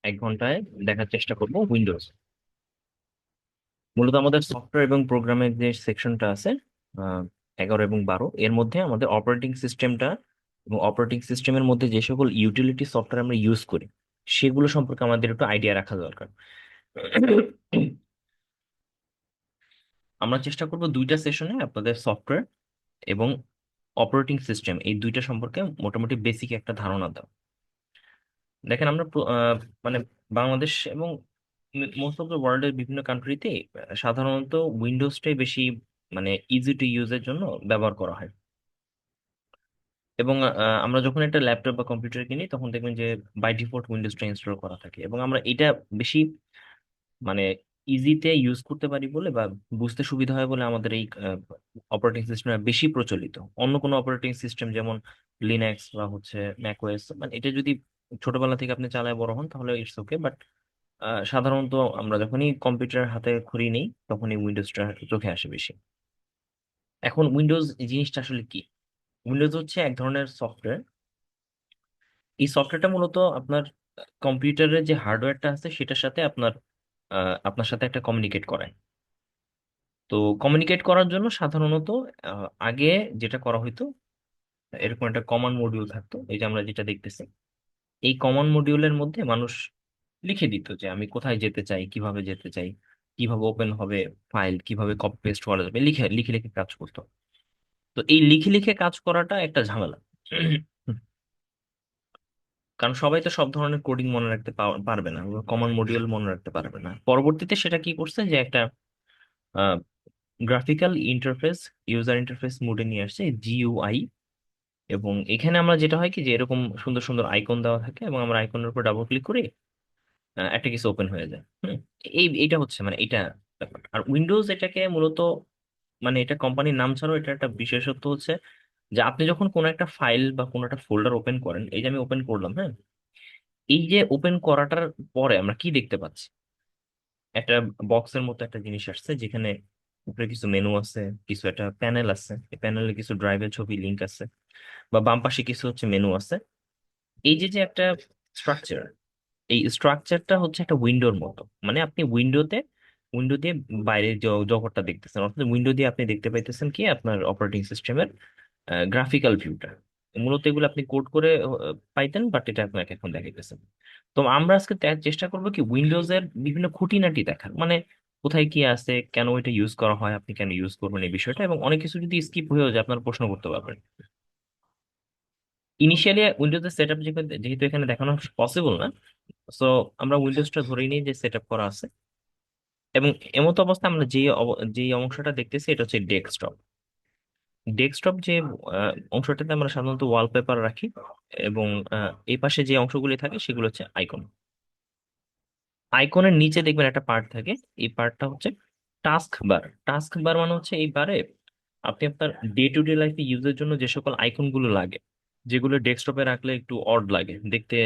এক ঘন্টায় দেখার চেষ্টা করব উইন্ডোজ। মূলত আমাদের সফটওয়্যার এবং প্রোগ্রামের যে সেকশনটা আছে, 11 এবং 12, এর মধ্যে আমাদের অপারেটিং সিস্টেমটা এবং অপারেটিং সিস্টেমের মধ্যে যে সকল ইউটিলিটি সফটওয়্যার আমরা ইউজ করি সেগুলো সম্পর্কে আমাদের একটু আইডিয়া রাখা দরকার। আমরা চেষ্টা করব দুইটা সেশনে আপনাদের সফটওয়্যার এবং অপারেটিং সিস্টেম এই দুইটা সম্পর্কে মোটামুটি বেসিক একটা ধারণা দাও। দেখেন আমরা মানে বাংলাদেশ এবং মোস্ট অফ দ্য ওয়ার্ল্ডের বিভিন্ন কান্ট্রিতে সাধারণত উইন্ডোজটাই বেশি মানে ইজি টু ইউজের জন্য ব্যবহার করা হয়। এবং আমরা যখন একটা ল্যাপটপ বা কম্পিউটার কিনি তখন দেখবেন যে বাই ডিফল্ট উইন্ডোজটা ইনস্টল করা থাকে, এবং আমরা এটা বেশি মানে ইজিতে ইউজ করতে পারি বলে বা বুঝতে সুবিধা হয় বলে আমাদের এই অপারেটিং সিস্টেম বেশি প্রচলিত। অন্য কোনো অপারেটিং সিস্টেম যেমন লিনাক্স বা হচ্ছে ম্যাকওএস, মানে এটা যদি ছোটবেলা থেকে আপনি চালায় বড় হন তাহলে ইটস ওকে, বাট সাধারণত আমরা যখনই কম্পিউটার হাতে খড়ি নেই তখনই উইন্ডোজটা চোখে আসে বেশি। এখন উইন্ডোজ জিনিসটা আসলে কি? উইন্ডোজ হচ্ছে এক ধরনের সফটওয়্যার। এই সফটওয়্যারটা মূলত আপনার কম্পিউটারের যে হার্ডওয়্যারটা আছে সেটার সাথে আপনার সাথে একটা কমিউনিকেট করে। তো কমিউনিকেট করার জন্য সাধারণত আগে যেটা করা হতো, এরকম একটা কমন মডিউল থাকতো, এই যে আমরা যেটা দেখতেছি, এই কমন মডিউলের মধ্যে মানুষ লিখে দিত যে আমি কোথায় যেতে চাই, কিভাবে যেতে চাই, কিভাবে ওপেন হবে ফাইল, কিভাবে কপি পেস্ট করা যাবে, লিখে লিখে লিখে কাজ করতো। তো এই লিখে লিখে কাজ করাটা একটা ঝামেলা। কারণ সবাই তো সব ধরনের কোডিং মনে রাখতে পারবে না, কমন মডিউল মনে রাখতে পারবে না। পরবর্তীতে সেটা কি করছে যে একটা গ্রাফিক্যাল ইন্টারফেস, ইউজার ইন্টারফেস মোডে নিয়ে আসছে, জিইউআই। এবং এখানে আমরা যেটা হয় কি যে এরকম সুন্দর সুন্দর আইকন দেওয়া থাকে এবং আমরা আইকনের উপর ডাবল ক্লিক করি, একটা কিছু ওপেন হয়ে যায়। এইটা হচ্ছে মানে এটা ব্যাপার। আর উইন্ডোজ এটাকে মূলত মানে এটা কোম্পানির নাম ছাড়াও এটা একটা বিশেষত্ব হচ্ছে যে আপনি যখন কোনো একটা ফাইল বা কোনো একটা ফোল্ডার ওপেন করেন, এই যে আমি ওপেন করলাম, হ্যাঁ, এই যে ওপেন করাটার পরে আমরা কি দেখতে পাচ্ছি? একটা বক্সের মতো একটা জিনিস আসছে যেখানে উপরে কিছু মেনু আছে, কিছু একটা প্যানেল আছে, এই প্যানেলে কিছু ড্রাইভের ছবি লিংক আছে, বা বাম পাশে কিছু হচ্ছে মেনু আছে। এই যে যে একটা স্ট্রাকচার, এই স্ট্রাকচারটা হচ্ছে একটা উইন্ডোর মতো। মানে আপনি উইন্ডো দিয়ে বাইরে জগৎটা দেখতেছেন, অর্থাৎ উইন্ডো দিয়ে আপনি দেখতে পাইতেছেন কি আপনার অপারেটিং সিস্টেমের গ্রাফিক্যাল ভিউটা। মূলত এগুলো আপনি কোড করে পাইতেন, বাট এটা আপনাকে এখন দেখাইতেছেন। তো আমরা আজকে চেষ্টা করবো কি উইন্ডোজের বিভিন্ন খুঁটিনাটি দেখার, মানে কোথায় কি আছে, কেন এটা ইউজ করা হয়, আপনি কেন ইউজ করবেন এই বিষয়টা, এবং অনেক কিছু যদি স্কিপ হয়েও যায় আপনার প্রশ্ন করতে পারবেন। ইনিশিয়ালি উইন্ডোজের সেট আপ যেহেতু এখানে দেখানো পসিবল না, সো আমরা উইন্ডোজটা ধরেই নিই যে সেট আপ করা আছে। এবং এমতো অবস্থা আমরা যে অংশটা দেখতেছি এটা হচ্ছে ডেস্কটপ। ডেস্কটপ যে অংশটাতে আমরা সাধারণত ওয়ালপেপার রাখি, এবং এই পাশে যে অংশগুলি থাকে সেগুলো হচ্ছে আইকন। আইকনের নিচে দেখবেন একটা পার্ট থাকে, এই পার্টটা হচ্ছে টাস্ক বার। টাস্ক বার মানে হচ্ছে এই বারে আপনি আপনার ডে টু ডে লাইফে ইউজের জন্য যে সকল আইকন গুলো লাগে, যেগুলো ডেস্কটপে রাখলে একটু অড লাগে দেখতে,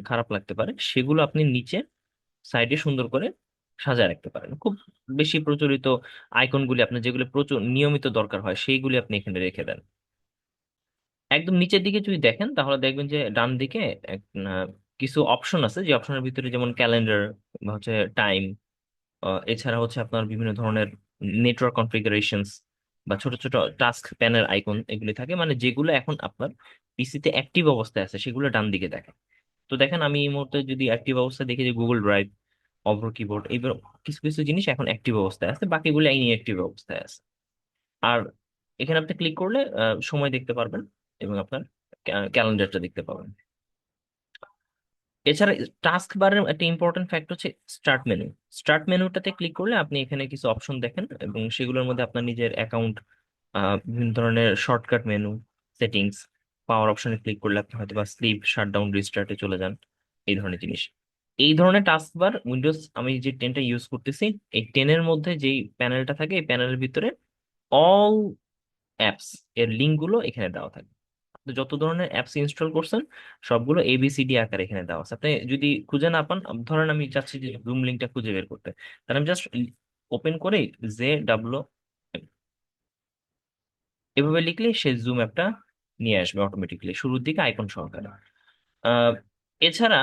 খারাপ লাগতে পারে, সেগুলো আপনি নিচে সাইডে সুন্দর করে সাজায় রাখতে পারেন। খুব বেশি প্রচলিত আইকনগুলি আপনার যেগুলো প্রচুর নিয়মিত দরকার হয় সেইগুলি আপনি এখানে রেখে দেন। একদম নিচের দিকে যদি দেখেন তাহলে দেখবেন যে ডান দিকে কিছু অপশন আছে, যে অপশনের ভিতরে যেমন ক্যালেন্ডার বা হচ্ছে টাইম, এছাড়া হচ্ছে আপনার বিভিন্ন ধরনের নেটওয়ার্ক কনফিগারেশনস বা ছোট ছোট টাস্ক প্যানের আইকন এগুলি থাকে, মানে যেগুলো এখন আপনার পিসিতে অ্যাক্টিভ অবস্থায় আছে সেগুলো ডান দিকে দেখে। তো দেখেন আমি এই মুহূর্তে যদি অ্যাক্টিভ অবস্থায় দেখি যে গুগল ড্রাইভ, অভ্র কিবোর্ড, এইবার কিছু কিছু জিনিস এখন অ্যাক্টিভ অবস্থায় আছে, বাকিগুলো ইনঅ্যাক্টিভ অবস্থায় আছে। আর এখানে আপনি ক্লিক করলে সময় দেখতে পারবেন এবং আপনার ক্যালেন্ডারটা দেখতে পাবেন। এছাড়া টাস্ক বারের একটা ইম্পর্টেন্ট ফ্যাক্ট হচ্ছে স্টার্ট মেনু। স্টার্ট মেনুটাতে ক্লিক করলে আপনি এখানে কিছু অপশন দেখেন এবং সেগুলোর মধ্যে আপনার নিজের অ্যাকাউন্ট, বিভিন্ন ধরনের শর্টকাট মেনু, সেটিংস, পাওয়ার অপশনে ক্লিক করলে আপনি হয়তো বা স্লিপ, শাটডাউন, রিস্টার্টে চলে যান, এই ধরনের জিনিস। এই ধরনের টাস্ক বার উইন্ডোজ, আমি যে 10টা ইউজ করতেছি, এই 10-এর মধ্যে যেই প্যানেলটা থাকে এই প্যানেলের ভিতরে অল অ্যাপস এর লিঙ্ক গুলো এখানে দেওয়া থাকে। আপনি যত ধরনের অ্যাপস ইনস্টল করছেন সবগুলো এবিসিডি আকারে এখানে দেওয়া আছে। আপনি যদি খুঁজে না পান, ধরেন আমি চাচ্ছি যে জুম লিঙ্কটা খুঁজে বের করতে, তাহলে আমি জাস্ট ওপেন করে JW এভাবে লিখলে সে জুম অ্যাপটা নিয়ে আসবে অটোমেটিকলি শুরুর দিকে আইকন সহকারে। এছাড়া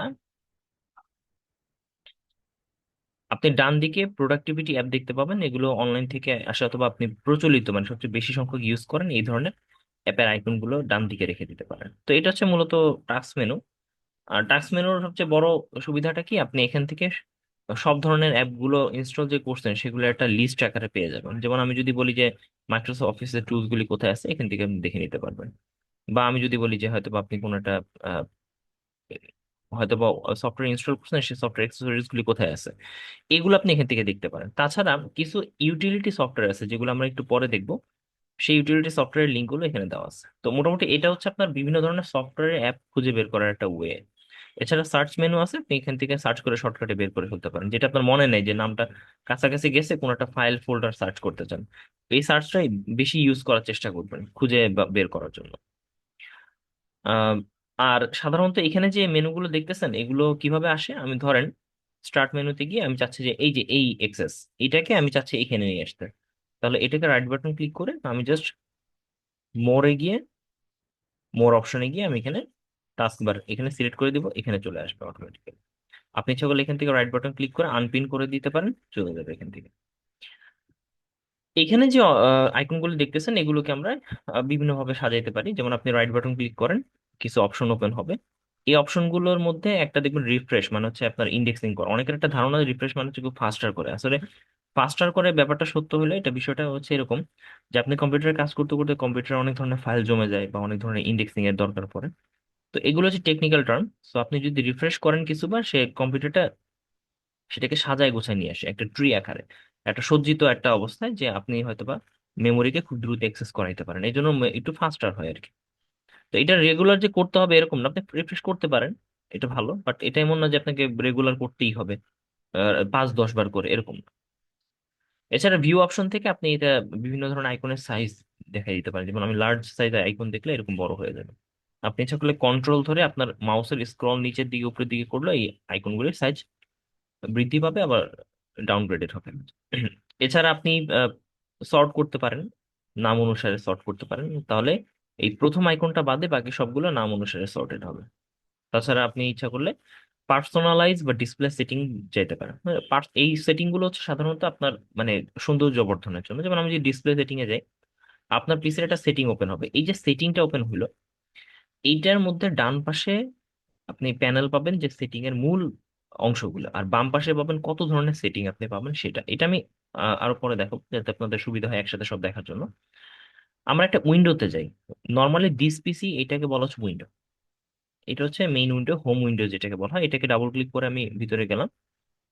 আপনি ডান দিকে প্রোডাক্টিভিটি অ্যাপ দেখতে পাবেন, এগুলো অনলাইন থেকে আসে অথবা আপনি প্রচলিত মানে সবচেয়ে বেশি সংখ্যক ইউজ করেন এই ধরনের অ্যাপের আইকন গুলো ডান দিকে রেখে দিতে পারেন। তো এটা হচ্ছে মূলত টাস্ক মেনু। আর টাস্ক মেনুর সবচেয়ে বড় সুবিধাটা কি, আপনি এখান থেকে সব ধরনের অ্যাপগুলো ইনস্টল যে করছেন সেগুলো একটা লিস্ট আকারে পেয়ে যাবেন। যেমন আমি যদি বলি যে মাইক্রোসফট অফিসের টুলস গুলি কোথায় আছে, এখান থেকে আপনি দেখে নিতে পারবেন। বা আমি যদি বলি যে হয়তো বা আপনি কোনো একটা হয়তো বা সফটওয়্যার ইনস্টল করছেন, সেই সফটওয়্যার অ্যাক্সেসরিজ গুলি কোথায় আছে এগুলো আপনি এখান থেকে দেখতে পারেন। তাছাড়া কিছু ইউটিলিটি সফটওয়্যার আছে যেগুলো আমরা একটু পরে দেখবো, সেই ইউটিলিটি সফটওয়্যার লিঙ্ক গুলো এখানে দেওয়া আছে। তো মোটামুটি এটা হচ্ছে আপনার বিভিন্ন ধরনের সফটওয়্যার অ্যাপ খুঁজে বের করার একটা ওয়ে। এছাড়া সার্চ মেনু আছে, আপনি এখান থেকে সার্চ করে শর্টকাটে বের করে ফেলতে পারেন, যেটা আপনার মনে নেই যে নামটা কাছাকাছি গেছে, কোনো একটা ফাইল ফোল্ডার সার্চ করতে চান, এই সার্চটাই বেশি ইউজ করার চেষ্টা করবেন খুঁজে বের করার জন্য। আহ, আর সাধারণত এখানে যে মেনুগুলো দেখতেছেন এগুলো কিভাবে আসে, আমি ধরেন স্টার্ট মেনুতে গিয়ে আমি চাচ্ছি যে এই যে এই এক্সেস, এটাকে আমি চাচ্ছি এখানে নিয়ে আসতে। তাহলে এটাকে রাইট বাটন ক্লিক করে আমি জাস্ট মোরে গিয়ে, মোর অপশনে গিয়ে আমি এখানে টাস্ক বার এখানে সিলেক্ট করে দিব, এখানে চলে আসবে অটোমেটিক্যালি। আপনি ইচ্ছা করলে এখান থেকে রাইট বাটন ক্লিক করে আনপিন করে দিতে পারেন, চলে যাবে এখান থেকে। এখানে যে আইকনগুলো দেখতেছেন এগুলোকে আমরা বিভিন্নভাবে সাজাইতে পারি। যেমন আপনি রাইট বাটন ক্লিক করেন, কিছু অপশন ওপেন হবে। এই অপশনগুলোর মধ্যে একটা দেখবেন রিফ্রেশ, মানে হচ্ছে আপনার ইন্ডেক্সিং করা। অনেকের একটা ধারণা রিফ্রেশ মানে হচ্ছে খুব ফাস্টার করে, আসলে ফাস্টার করে ব্যাপারটা সত্য হলে এটা বিষয়টা হচ্ছে এরকম যে আপনি কম্পিউটারে কাজ করতে করতে কম্পিউটারে অনেক ধরনের ফাইল জমে যায় বা অনেক ধরনের ইন্ডেক্সিং এর দরকার পড়ে। তো এগুলো হচ্ছে টেকনিক্যাল টার্ম। সো আপনি যদি রিফ্রেশ করেন কিছুবার, সে কম্পিউটারটা সেটাকে সাজায় গোছায় নিয়ে আসে একটা ট্রি আকারে, একটা সজ্জিত একটা অবস্থায়, যে আপনি হয়তোবা মেমোরিকে খুব দ্রুত অ্যাক্সেস করাইতে পারেন, এই জন্য একটু ফাস্টার হয় আর কি। তো এটা রেগুলার যে করতে হবে এরকম না, আপনি রিফ্রেশ করতে পারেন, এটা ভালো, বাট এটা এমন না যে আপনাকে রেগুলার করতেই হবে 5-10 বার করে, এরকম না। এছাড়া ভিউ অপশন থেকে আপনি এটা বিভিন্ন ধরনের আইকনের সাইজ দেখাই দিতে পারেন। যেমন আমি লার্জ সাইজের আইকন দেখলে এরকম বড় হয়ে যাবে। আপনি ইচ্ছা করলে কন্ট্রোল ধরে আপনার মাউসের স্ক্রল নিচের দিকে উপরের দিকে করলে এই আইকনগুলির সাইজ বৃদ্ধি পাবে, আবার ডাউনগ্রেডেড হবে। এছাড়া আপনি সর্ট করতে পারেন, নাম অনুসারে সর্ট করতে পারেন, তাহলে এই প্রথম আইকনটা বাদে বাকি সবগুলো নাম অনুসারে সর্টেড হবে। তাছাড়া আপনি ইচ্ছা করলে পার্সোনালাইজ বা ডিসপ্লে সেটিং যেতে পারেন। এই সেটিং গুলো হচ্ছে সাধারণত আপনার মানে সৌন্দর্য বর্ধনের জন্য। যেমন আমি যদি ডিসপ্লে সেটিং এ যাই, আপনার পিসির একটা সেটিং ওপেন হবে, এই যে সেটিংটা ওপেন হলো এইটার মধ্যে ডান পাশে আপনি প্যানেল পাবেন যে সেটিং এর মূল অংশগুলো, আর বাম পাশে পাবেন কত ধরনের সেটিং আপনি পাবেন সেটা। এটা আমি আরো পরে দেখো যাতে আপনাদের সুবিধা হয় একসাথে সব দেখার জন্য। আমরা একটা উইন্ডোতে যাই, নর্মালি দিস পিসি এটাকে বলা হচ্ছে উইন্ডো। এটা হচ্ছে মেইন উইন্ডো, হোম উইন্ডো যেটাকে বলা হয়। এটাকে ডাবল ক্লিক করে আমি ভিতরে গেলাম,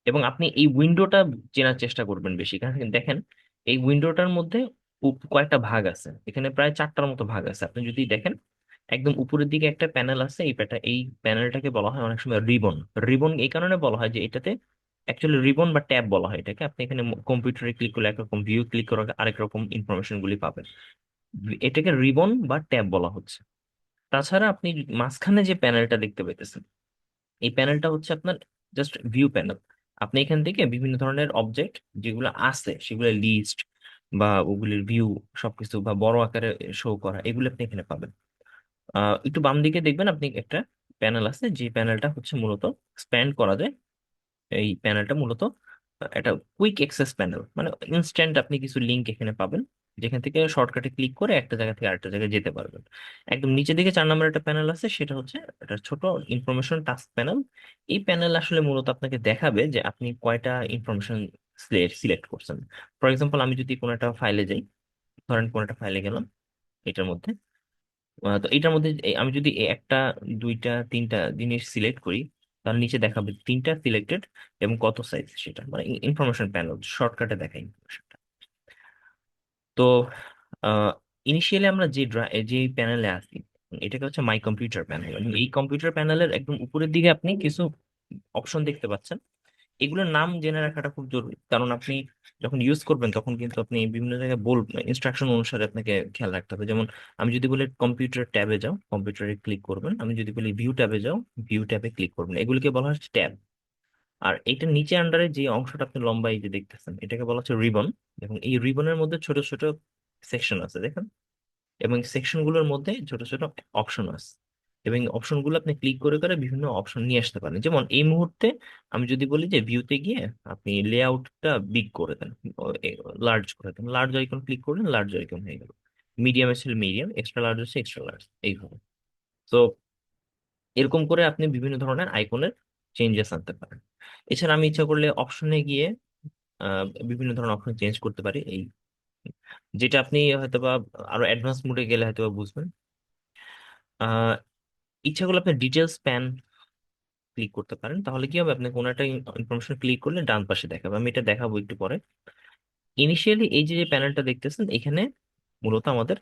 এবং আপনি এই উইন্ডোটা চেনার চেষ্টা করবেন বেশি, কারণ দেখেন এই উইন্ডোটার মধ্যে কয়েকটা ভাগ আছে, এখানে প্রায় 4টার মতো ভাগ আছে। আপনি যদি দেখেন একদম উপরের দিকে একটা প্যানেল আছে, এই প্যানেলটাকে বলা হয় অনেক সময় রিবন। রিবন এই কারণে বলা হয় যে এটাতে অ্যাকচুয়ালি রিবন বা ট্যাব বলা হয় এটাকে। আপনি এখানে কম্পিউটারে ক্লিক করলে একরকম, ভিউ ক্লিক করে আরেক রকম ইনফরমেশন গুলি পাবেন। এটাকে রিবন বা ট্যাব বলা হচ্ছে। তাছাড়া আপনি মাঝখানে যে প্যানেলটা দেখতে পাইতেছেন, এই প্যানেলটা হচ্ছে আপনার জাস্ট ভিউ প্যানেল। আপনি এখান থেকে বিভিন্ন ধরনের অবজেক্ট যেগুলো আছে সেগুলো লিস্ট বা ওগুলির ভিউ সবকিছু বা বড় আকারে শো করা, এগুলো আপনি এখানে পাবেন। একটু বাম দিকে দেখবেন আপনি একটা প্যানেল আছে, যে প্যানেলটা হচ্ছে মূলত স্প্যান্ড করা যায়। এই প্যানেলটা মূলত একটা কুইক অ্যাক্সেস প্যানেল, মানে ইনস্ট্যান্ট আপনি কিছু লিংক এখানে পাবেন, যেখান থেকে শর্টকাটে ক্লিক করে একটা জায়গা থেকে আরেকটা জায়গায় যেতে পারবেন। একদম নিচের দিকে 4 নম্বর একটা প্যানেল আছে, সেটা হচ্ছে একটা ছোট ইনফরমেশন টাস্ক প্যানেল। এই প্যানেল আসলে মূলত আপনাকে দেখাবে যে আপনি কয়টা ইনফরমেশন সিলেক্ট করছেন। ফর এক্সাম্পল আমি যদি কোনো একটা ফাইলে যাই, ধরেন কোনো একটা ফাইলে গেলাম এটার মধ্যে, তো এটার মধ্যে আমি যদি একটা, দুইটা, তিনটা জিনিস সিলেক্ট করি, তাহলে নিচে দেখাবে তিনটা সিলেক্টেড এবং কত সাইজ, সেটা মানে ইনফরমেশন প্যানেল শর্টকাটে দেখাই information-টা। তো ইনিশিয়ালি আমরা যে প্যানেলে আছি, এটাকে হচ্ছে মাই কম্পিউটার প্যানেল। এই কম্পিউটার প্যানেলের একদম উপরের দিকে আপনি কিছু অপশন দেখতে পাচ্ছেন। এগুলোর নাম জেনে রাখাটা খুব জরুরি, কারণ আপনি যখন ইউজ করবেন তখন কিন্তু আপনি বিভিন্ন জায়গায় ইনস্ট্রাকশন অনুসারে আপনাকে খেয়াল রাখতে হবে। যেমন আমি যদি বলি কম্পিউটার ট্যাবে যাও, কম্পিউটারে ক্লিক করবেন। আমি যদি বলি ভিউ ট্যাবে যাও, ভিউ ট্যাবে ক্লিক করবেন। এগুলিকে বলা হচ্ছে ট্যাব। আর এটা নিচে আন্ডারে যে অংশটা আপনি লম্বা এই যে দেখতেছেন, এটাকে বলা হচ্ছে রিবন। এবং এই রিবনের মধ্যে ছোট ছোট সেকশন আছে দেখেন, এবং সেকশন গুলোর মধ্যে ছোট ছোট অপশন আছে। এবং অপশনগুলো আপনি ক্লিক করে করে বিভিন্ন অপশন নিয়ে আসতে পারেন। যেমন এই মুহূর্তে আমি যদি বলি যে ভিউতে গিয়ে আপনি লেআউটটা বিগ করে দেন, লার্জ করে দেন, লার্জ আইকন ক্লিক করলেন, লার্জ আইকন হয়ে গেল। মিডিয়াম এসে মিডিয়াম, এক্সট্রা লার্জ এসে এক্সট্রা লার্জ, এইভাবে। তো এরকম করে আপনি বিভিন্ন ধরনের আইকনের চেঞ্জেস আনতে পারেন। এছাড়া আমি ইচ্ছা করলে অপশনে গিয়ে বিভিন্ন ধরনের অপশন চেঞ্জ করতে পারি। এই যেটা আপনি হয়তোবা আরো অ্যাডভান্স মোডে গেলে হয়তোবা বুঝবেন। আহ ইচ্ছা করলে আপনি ডিটেলস প্যান ক্লিক করতে পারেন। তাহলে কি হবে, আপনি কোনো একটা ইনফরমেশন ক্লিক করলে ডান পাশে দেখাবে। আমি এটা দেখাবো একটু পরে। ইনিশিয়ালি এই যে প্যানেলটা দেখতেছেন, এখানে মূলত আমাদের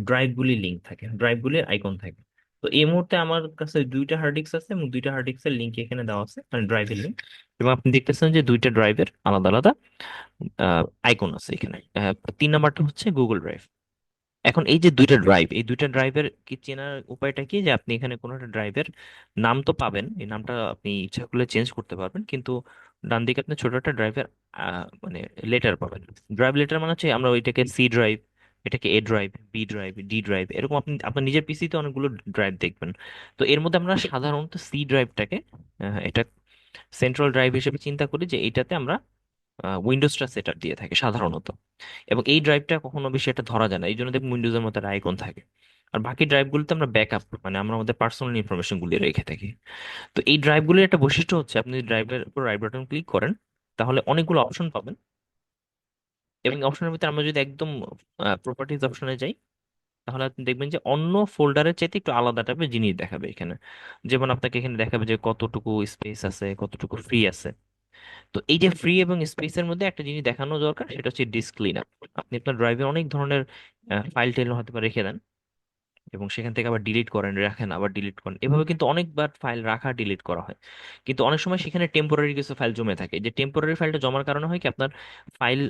ড্রাইভগুলি লিঙ্ক থাকে, ড্রাইভগুলির আইকন থাকে। তো এই মুহূর্তে আমার কাছে দুইটা হার্ড ডিস্ক আছে এবং দুইটা হার্ড ডিস্কের লিঙ্ক এখানে দেওয়া আছে, মানে ড্রাইভের লিঙ্ক। এবং আপনি দেখতেছেন যে দুইটা ড্রাইভের আলাদা আলাদা আইকন আছে এখানে। 3 নাম্বারটা হচ্ছে গুগল ড্রাইভ। এখন এই যে দুইটা ড্রাইভ, এই দুইটা ড্রাইভের কি চেনার উপায়টা কি, যে আপনি এখানে কোনো একটা ড্রাইভের নাম তো পাবেন, এই নামটা আপনি ইচ্ছা করলে চেঞ্জ করতে পারবেন, কিন্তু ডান দিকে আপনি ছোট একটা ড্রাইভের মানে লেটার পাবেন। ড্রাইভ লেটার মানে হচ্ছে আমরা ওইটাকে সি ড্রাইভ, এটাকে A drive, B drive, D drive, এরকম আপনি আপনার নিজের পিসিতে অনেকগুলো ড্রাইভ দেখবেন। তো এর মধ্যে আমরা সাধারণত সি ড্রাইভটাকে এটা সেন্ট্রাল ড্রাইভ হিসেবে চিন্তা করি, যে এইটাতে আমরা উইন্ডোজটা সেটআপ দিয়ে থাকি সাধারণত। এবং এই ড্রাইভটা কখনো বেশি এটা ধরা যায় না, এই জন্য দেখবেন উইন্ডোজের মতো একটা আইকন থাকে। আর বাকি ড্রাইভগুলোতে আমরা ব্যাকআপ, মানে আমরা আমাদের পার্সোনাল ইনফরমেশন গুলি রেখে থাকি। তো এই ড্রাইভগুলির একটা বৈশিষ্ট্য হচ্ছে, আপনি ড্রাইভের উপর রাইট বাটন ক্লিক করেন, তাহলে অনেকগুলো অপশন পাবেন। এবং অপশনের ভিতরে আমরা যদি একদম প্রপার্টিজ অপশনে যাই, তাহলে আপনি দেখবেন যে অন্য ফোল্ডারের চাইতে একটু আলাদা টাইপের জিনিস দেখাবে এখানে। যেমন আপনাকে এখানে দেখাবে যে কতটুকু স্পেস আছে, কতটুকু ফ্রি আছে। তো এই যে ফ্রি এবং স্পেসের মধ্যে একটা জিনিস দেখানো দরকার, সেটা হচ্ছে ডিস্ক ক্লিনআপ। আপনি আপনার ড্রাইভে অনেক ধরনের ফাইল টাইল হয়তো বা রেখে দেন, এবং সেখান থেকে আবার ডিলিট করেন, রাখেন, আবার ডিলিট করেন, এভাবে কিন্তু অনেকবার ফাইল রাখা ডিলিট করা হয়। কিন্তু অনেক সময় সেখানে টেম্পোরারি কিছু ফাইল জমে থাকে। যে টেম্পোরারি ফাইলটা জমার কারণে হয় কি, আপনার ফাইল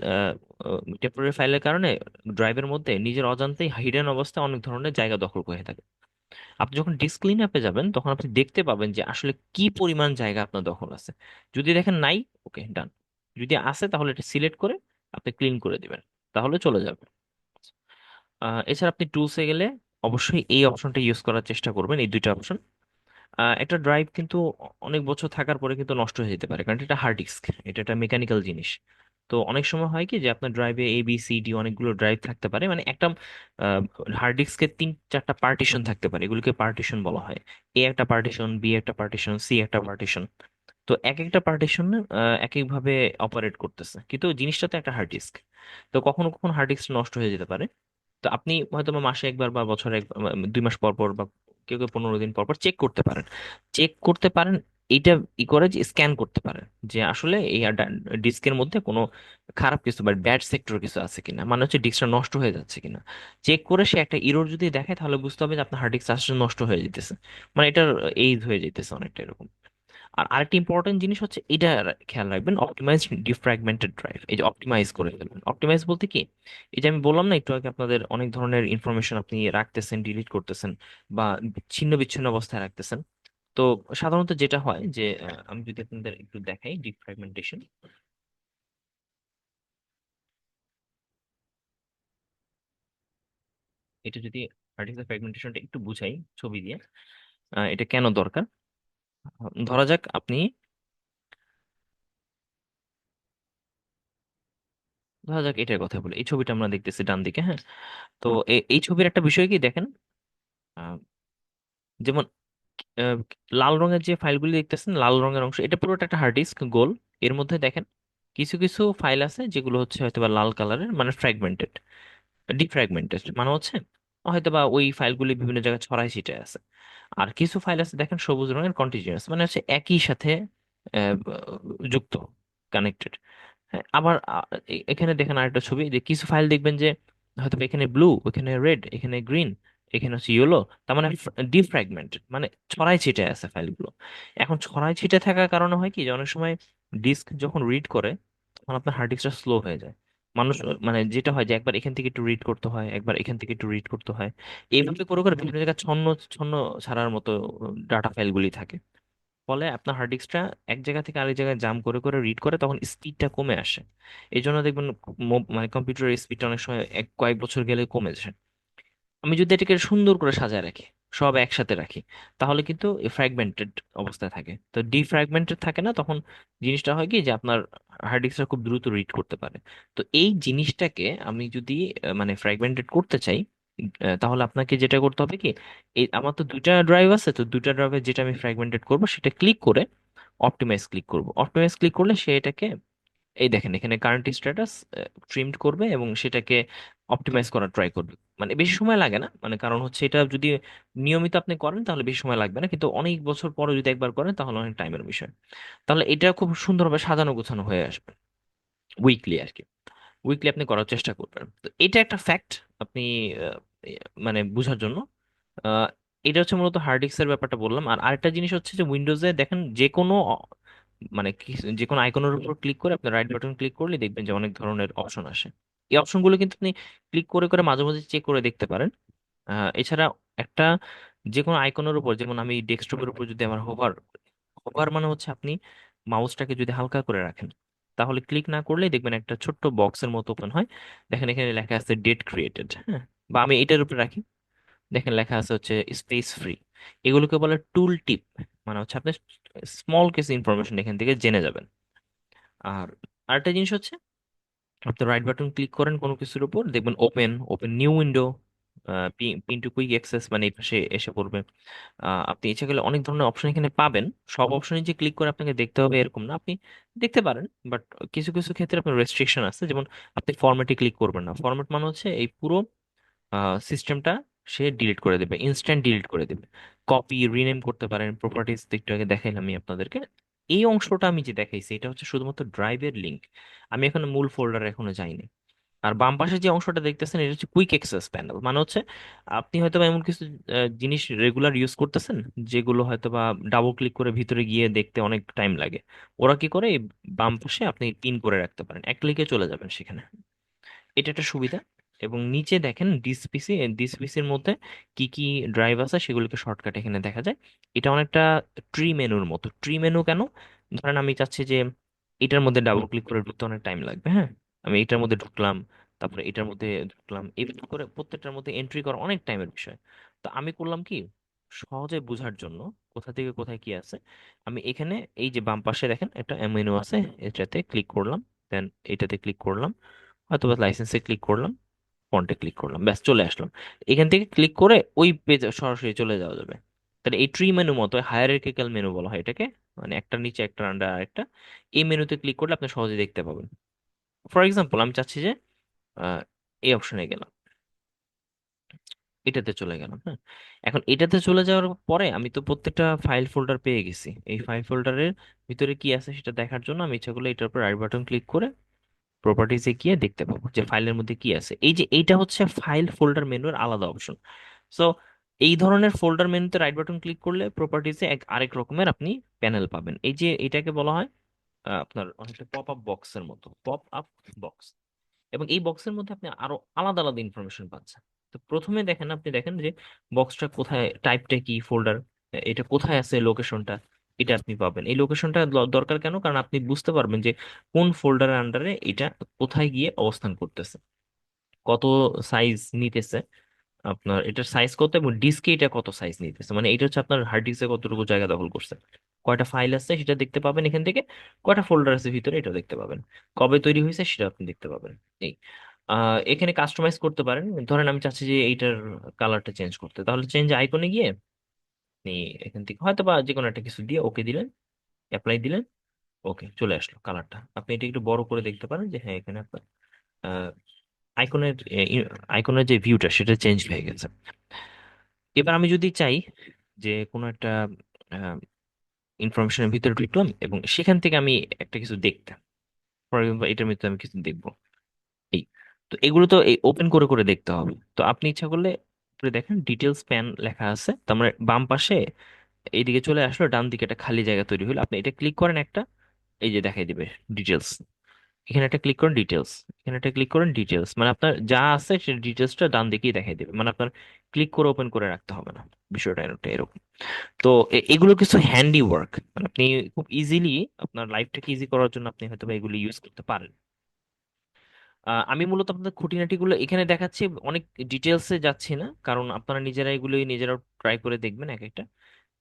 টেম্পোরারি ফাইলের কারণে ড্রাইভের মধ্যে নিজের অজান্তেই হিডেন অবস্থায় অনেক ধরনের জায়গা দখল করে থাকে। আপনি যখন ডিস্ক ক্লিন অ্যাপে যাবেন, তখন আপনি দেখতে পাবেন যে আসলে কি পরিমাণ জায়গা আপনার দখল আছে। যদি দেখেন নাই, ওকে ডান। যদি আছে, তাহলে এটা সিলেক্ট করে আপনি ক্লিন করে দিবেন, তাহলে চলে যাবে। এছাড়া আপনি টুলসে গেলে অবশ্যই এই অপশনটা ইউজ করার চেষ্টা করবেন, এই দুইটা অপশন। একটা ড্রাইভ কিন্তু অনেক বছর থাকার পরে কিন্তু নষ্ট হয়ে যেতে পারে, কারণ এটা হার্ড ডিস্ক, এটা একটা মেকানিক্যাল জিনিস। তো অনেক সময় হয় কি, যে আপনার ড্রাইভে এ বি সি ডি অনেকগুলো ড্রাইভ থাকতে পারে, মানে একটা হার্ড ডিস্কের 3-4টা পার্টিশন থাকতে পারে, এগুলোকে পার্টিশন বলা হয়। এ একটা পার্টিশন, বি একটা পার্টিশন, সি একটা পার্টিশন। তো এক একটা পার্টিশন এক একভাবে অপারেট করতেছে, কিন্তু জিনিসটা তো একটা হার্ড ডিস্ক। তো কখনো কখনো হার্ড ডিস্ক নষ্ট হয়ে যেতে পারে। তো আপনি হয়তো বা মাসে একবার বা বছরে একবার, 2 মাস পর পর, বা কেউ কেউ 15 দিন পর পর চেক করতে পারেন। চেক করতে পারেন, এইটা করে যে স্ক্যান করতে পারেন, যে আসলে এই ডিস্কের মধ্যে কোনো খারাপ কিছু বা ব্যাড সেক্টর কিছু আছে কিনা, মানে হচ্ছে ডিস্কটা নষ্ট হয়ে যাচ্ছে কিনা। চেক করে সে একটা ইরর যদি দেখে, তাহলে বুঝতে হবে যে আপনার হার্ড ডিস্ক আসলে নষ্ট হয়ে যেতেছে, মানে এটার এইজ হয়ে যেতেছে অনেকটা এরকম। আর আরেকটি ইম্পর্টেন্ট জিনিস হচ্ছে, এটা খেয়াল রাখবেন, অপটিমাইজ ডিফ্র্যাগমেন্টেড ড্রাইভ। এই যে অপটিমাইজ করে ফেলবেন, অপটিমাইজ বলতে কি, এই যে আমি বললাম না একটু আগে, আপনাদের অনেক ধরনের ইনফরমেশন আপনি রাখতেছেন, ডিলিট করতেছেন, বা ছিন্ন বিচ্ছিন্ন অবস্থায় রাখতেছেন। তো সাধারণত যেটা হয় যে, আমি যদি আপনাদের একটু দেখাই ডিফ্র্যাগমেন্টেশন, এটা যদি পার্টিকুলার ফ্র্যাগমেন্টেশনটা একটু বুঝাই ছবি দিয়ে, এটা কেন দরকার। ধরা যাক আপনি, ধরা যাক এটার কথা বলি, এই ছবিটা আমরা দেখতেছি ডান দিকে, হ্যাঁ। তো এই ছবির একটা বিষয় কি দেখেন, যেমন আহ, লাল রঙের যে ফাইলগুলি দেখতেছেন, লাল রঙের অংশ, এটা পুরোটা একটা হার্ড ডিস্ক গোল। এর মধ্যে দেখেন কিছু কিছু ফাইল আছে যেগুলো হচ্ছে হয়তোবা লাল কালারের, মানে ফ্র্যাগমেন্টেড। ডিফ্র্যাগমেন্টেড মানে হচ্ছে হয়তোবা ওই ফাইলগুলি বিভিন্ন জায়গায় ছড়াই ছিটায় আছে। আর কিছু ফাইল আছে দেখেন সবুজ রঙের, কন্টিনিউয়াস, মানে হচ্ছে একই সাথে আহ, যুক্ত, কানেক্টেড। হ্যাঁ, আবার এখানে দেখেন আরেকটা ছবি, যে কিছু ফাইল দেখবেন যে হয়তো বা এখানে ব্লু, এখানে রেড, এখানে গ্রিন, এখানে হচ্ছে ইয়েলো। তার মানে ডিফ্র্যাগমেন্ট, মানে ছড়াই ছিটায় আছে ফাইলগুলো। এখন ছড়াই ছিটে থাকার কারণে হয় কি, যে অনেক সময় ডিস্ক যখন রিড করে, তখন আপনার হার্ড ডিস্কটা স্লো হয়ে যায়। মানুষ মানে যেটা হয় যে একবার এখান থেকে একটু রিড করতে হয়, একবার এখান থেকে একটু রিড করতে হয়, এইভাবে করে করে বিভিন্ন জায়গায় ছন্ন ছন্ন ছাড়ার মতো ডাটা ফাইলগুলি থাকে। ফলে আপনার হার্ড ডিস্কটা এক জায়গা থেকে আরেক জায়গায় জাম্প করে করে রিড করে, তখন স্পিডটা কমে আসে। এই জন্য দেখবেন মানে কম্পিউটারের স্পিডটা অনেক সময় কয়েক বছর গেলে কমে যায়। আমি যদি এটাকে সুন্দর করে সাজায় রাখি, সব একসাথে রাখি, তাহলে কিন্তু ফ্র্যাগমেন্টেড অবস্থায় থাকে। তো ডিফ্র্যাগমেন্টেড থাকে না, তখন জিনিসটা হয় কি যে আপনার হার্ড ডিস্কটা খুব দ্রুত রিড করতে পারে। তো এই জিনিসটাকে আমি যদি মানে ফ্র্যাগমেন্টেড করতে চাই, তাহলে আপনাকে যেটা করতে হবে কি, এই আমার তো দুইটা ড্রাইভ আছে, তো দুইটা ড্রাইভে যেটা আমি ফ্র্যাগমেন্টেড করবো সেটা ক্লিক করে অপটিমাইজ ক্লিক করব। অপটিমাইজ ক্লিক করলে সে এটাকে, এই দেখেন এখানে কারেন্ট স্ট্যাটাস ট্রিমড করবে এবং সেটাকে অপটিমাইজ করার ট্রাই করবে। মানে বেশি সময় লাগে না, মানে কারণ হচ্ছে এটা যদি নিয়মিত আপনি করেন তাহলে বেশি সময় লাগবে না, কিন্তু অনেক বছর পরে যদি একবার করেন তাহলে অনেক টাইমের বিষয়। তাহলে এটা খুব সুন্দরভাবে সাজানো গোছানো হয়ে আসবে উইকলি আর কি। উইকলি আপনি করার চেষ্টা করবেন, তো এটা একটা ফ্যাক্ট আপনি আহ, মানে বুঝার জন্য। আহ, এটা হচ্ছে মূলত হার্ড ডিস্কের ব্যাপারটা বললাম। আর আরেকটা জিনিস হচ্ছে যে উইন্ডোজে দেখেন যে কোনো মানে যে কোনো আইকনের উপর ক্লিক করে আপনি রাইট বাটন ক্লিক করলে দেখবেন যে অনেক ধরনের অপশন আসে। এই অপশনগুলো কিন্তু আপনি ক্লিক করে করে মাঝে মাঝে চেক করে দেখতে পারেন। এছাড়া একটা যে কোনো আইকনের উপর, যেমন আমি ডেস্কটপের উপর যদি আমার হোভার, হোভার মানে হচ্ছে আপনি মাউসটাকে যদি হালকা করে রাখেন, তাহলে ক্লিক না করলেই দেখবেন একটা ছোট্ট বক্সের মতো ওপেন হয়। দেখেন এখানে লেখা আছে ডেট ক্রিয়েটেড, হ্যাঁ। বা আমি এটার উপর রাখি, দেখেন লেখা আছে হচ্ছে স্পেস ফ্রি। এগুলোকে বলে টুল টিপ, মানে হচ্ছে আপনি স্মল কিছু ইনফরমেশন এখান থেকে জেনে যাবেন। আর আরেকটা জিনিস হচ্ছে, আপনি রাইট বাটন ক্লিক করেন কোনো কিছুর উপর, দেখবেন open, open new window, pin to quick access মানে এই পাশে এসে পড়বে। আপনি ইচ্ছা করলে অনেক ধরনের অপশন এখানে পাবেন। সব অপশনে যে ক্লিক করে আপনাকে দেখতে হবে এরকম না, আপনি দেখতে পারেন, বাট কিছু কিছু ক্ষেত্রে আপনার রেস্ট্রিকশন আছে। যেমন আপনি ফরম্যাটে ক্লিক করবেন না, ফরম্যাট মানে হচ্ছে এই পুরো সিস্টেমটা সে ডিলিট করে দেবে, ইনস্ট্যান্ট ডিলিট করে দেবে। কপি রিনেম করতে পারেন, প্রপার্টিজ একটু আগে দেখাইলাম আমি আপনাদেরকে। এই অংশটা আমি যে দেখাইছি এটা হচ্ছে শুধুমাত্র ড্রাইভের লিংক, আমি এখনো মূল ফোল্ডারে এখনো যাইনি। আর বাম পাশে যে অংশটা দেখতেছেন এটা হচ্ছে কুইক অ্যাক্সেস প্যানেল, মানে হচ্ছে আপনি হয়তো বা এমন কিছু জিনিস রেগুলার ইউজ করতেছেন যেগুলো হয়তো বা ডাবল ক্লিক করে ভিতরে গিয়ে দেখতে অনেক টাইম লাগে। ওরা কি করে, এই বাম পাশে আপনি পিন করে রাখতে পারেন, এক ক্লিকে চলে যাবেন সেখানে। এটা একটা সুবিধা। এবং নিচে দেখেন ডিসপিসি, ডিসপিসির মধ্যে কি কি ড্রাইভ আছে সেগুলোকে শর্টকাট এখানে দেখা যায়। এটা অনেকটা ট্রি মেনুর মতো। ট্রি মেনু কেন, ধরেন আমি চাচ্ছি যে এটার মধ্যে ডাবল ক্লিক করে ঢুকতে অনেক টাইম লাগবে, হ্যাঁ। আমি এটার মধ্যে ঢুকলাম, তারপরে এটার মধ্যে ঢুকলাম, এইভাবে করে প্রত্যেকটার মধ্যে এন্ট্রি করা অনেক টাইমের বিষয়। তো আমি করলাম কি, সহজে বোঝার জন্য কোথা থেকে কোথায় কি আছে, আমি এখানে এই যে বাম পাশে দেখেন একটা মেনু আছে, এটাতে ক্লিক করলাম, দেন এটাতে ক্লিক করলাম, অথবা লাইসেন্সে ক্লিক করলাম, ফন্টে ক্লিক করলাম, ব্যাস চলে আসলাম। এখান থেকে ক্লিক করে ওই পেজে সরাসরি চলে যাওয়া যাবে। তাহলে এই ট্রি মেনু মতো হায়ারার্কিক্যাল মেনু বলা হয় এটাকে, মানে একটার নিচে একটা আন্ডার আরেকটা। এই মেনুতে ক্লিক করলে আপনি সহজে দেখতে পাবেন। ফর এক্সাম্পল আমি চাচ্ছি যে আহ, এই অপশনে গেলাম, এটাতে চলে গেলাম, হ্যাঁ। এখন এটাতে চলে যাওয়ার পরে আমি তো প্রত্যেকটা ফাইল ফোল্ডার পেয়ে গেছি, এই ফাইল ফোল্ডারের ভিতরে কি আছে সেটা দেখার জন্য আমি ইচ্ছা করলে এটার উপর রাইট বাটন ক্লিক করে প্রপার্টিজে গিয়ে দেখতে পাবো যে ফাইলের মধ্যে কি আছে। এই যে এইটা হচ্ছে ফাইল ফোল্ডার মেনুর আলাদা অপশন। সো এই ধরনের ফোল্ডার মেনুতে রাইট বাটন ক্লিক করলে প্রপার্টিজে আরেক রকমের আপনি প্যানেল পাবেন। এই যে এটাকে বলা হয় আপনার অনেকটা পপ আপ বক্সের মতো, পপ আপ বক্স। এবং এই বক্সের মধ্যে আপনি আরো আলাদা আলাদা ইনফরমেশন পাচ্ছেন। তো প্রথমে দেখেন, আপনি দেখেন যে বক্সটা কোথায়, টাইপটা কি, ফোল্ডার, এটা কোথায় আছে, লোকেশনটা, এটা আপনি পাবেন। এই লোকেশনটা দরকার কেন, কারণ আপনি বুঝতে পারবেন যে কোন ফোল্ডারের আন্ডারে এটা কোথায় গিয়ে অবস্থান করতেছে, কত সাইজ নিতেছে, আপনার এটার সাইজ কত, এবং ডিস্কে এটা কত সাইজ নিতেছে, মানে এটা হচ্ছে আপনার হার্ড ডিস্কে কতটুকু জায়গা দখল করছে, কয়টা ফাইল আছে সেটা দেখতে পাবেন এখান থেকে, কয়টা ফোল্ডার আছে ভিতরে এটা দেখতে পাবেন, কবে তৈরি হয়েছে সেটা আপনি দেখতে পাবেন। এই এখানে কাস্টমাইজ করতে পারেন। ধরেন আমি চাচ্ছি যে এইটার কালারটা চেঞ্জ করতে, তাহলে চেঞ্জ আইকনে গিয়ে আপনি এখান থেকে হয়তো বা যে কোনো একটা কিছু দিয়ে ওকে দিলেন, অ্যাপ্লাই দিলেন, ওকে চলে আসলো কালারটা। আপনি এটা একটু বড় করে দেখতে পারেন যে হ্যাঁ এখানে আপনার আইকনের আইকনের যে ভিউটা সেটা চেঞ্জ হয়ে গেছে। এবার আমি যদি চাই যে কোনো একটা ইনফরমেশনের ভিতরে ঢুকলাম এবং সেখান থেকে আমি একটা কিছু দেখতে, ফর এক্সাম্পল এটার মধ্যে আমি কিছু দেখবো, এই, তো এগুলো তো এই ওপেন করে করে দেখতে হবে। তো আপনি ইচ্ছা করলে উপরে দেখেন ডিটেলস প্যান লেখা আছে, তো আমরা বাম পাশে এইদিকে চলে আসলো, ডান দিকে একটা খালি জায়গা তৈরি হলো, আপনি এটা ক্লিক করেন একটা, এই যে দেখাই দিবে ডিটেলস। এখানে একটা ক্লিক করেন ডিটেলস, এখানে একটা ক্লিক করেন ডিটেলস, মানে আপনার যা আছে সেই ডিটেলসটা ডান দিকেই দেখাই দেবে, মানে আপনার ক্লিক করে ওপেন করে রাখতে হবে না। বিষয়টা এরকম। তো এগুলো কিছু হ্যান্ডি ওয়ার্ক, মানে আপনি খুব ইজিলি আপনার লাইফটাকে ইজি করার জন্য আপনি হয়তো বা এগুলো ইউজ করতে পারেন। আমি মূলত আপনাদের খুঁটিনাটিগুলো এখানে দেখাচ্ছি, অনেক ডিটেলসে যাচ্ছি না, কারণ আপনারা নিজেরা এগুলোই নিজেরা ট্রাই করে দেখবেন এক একটা।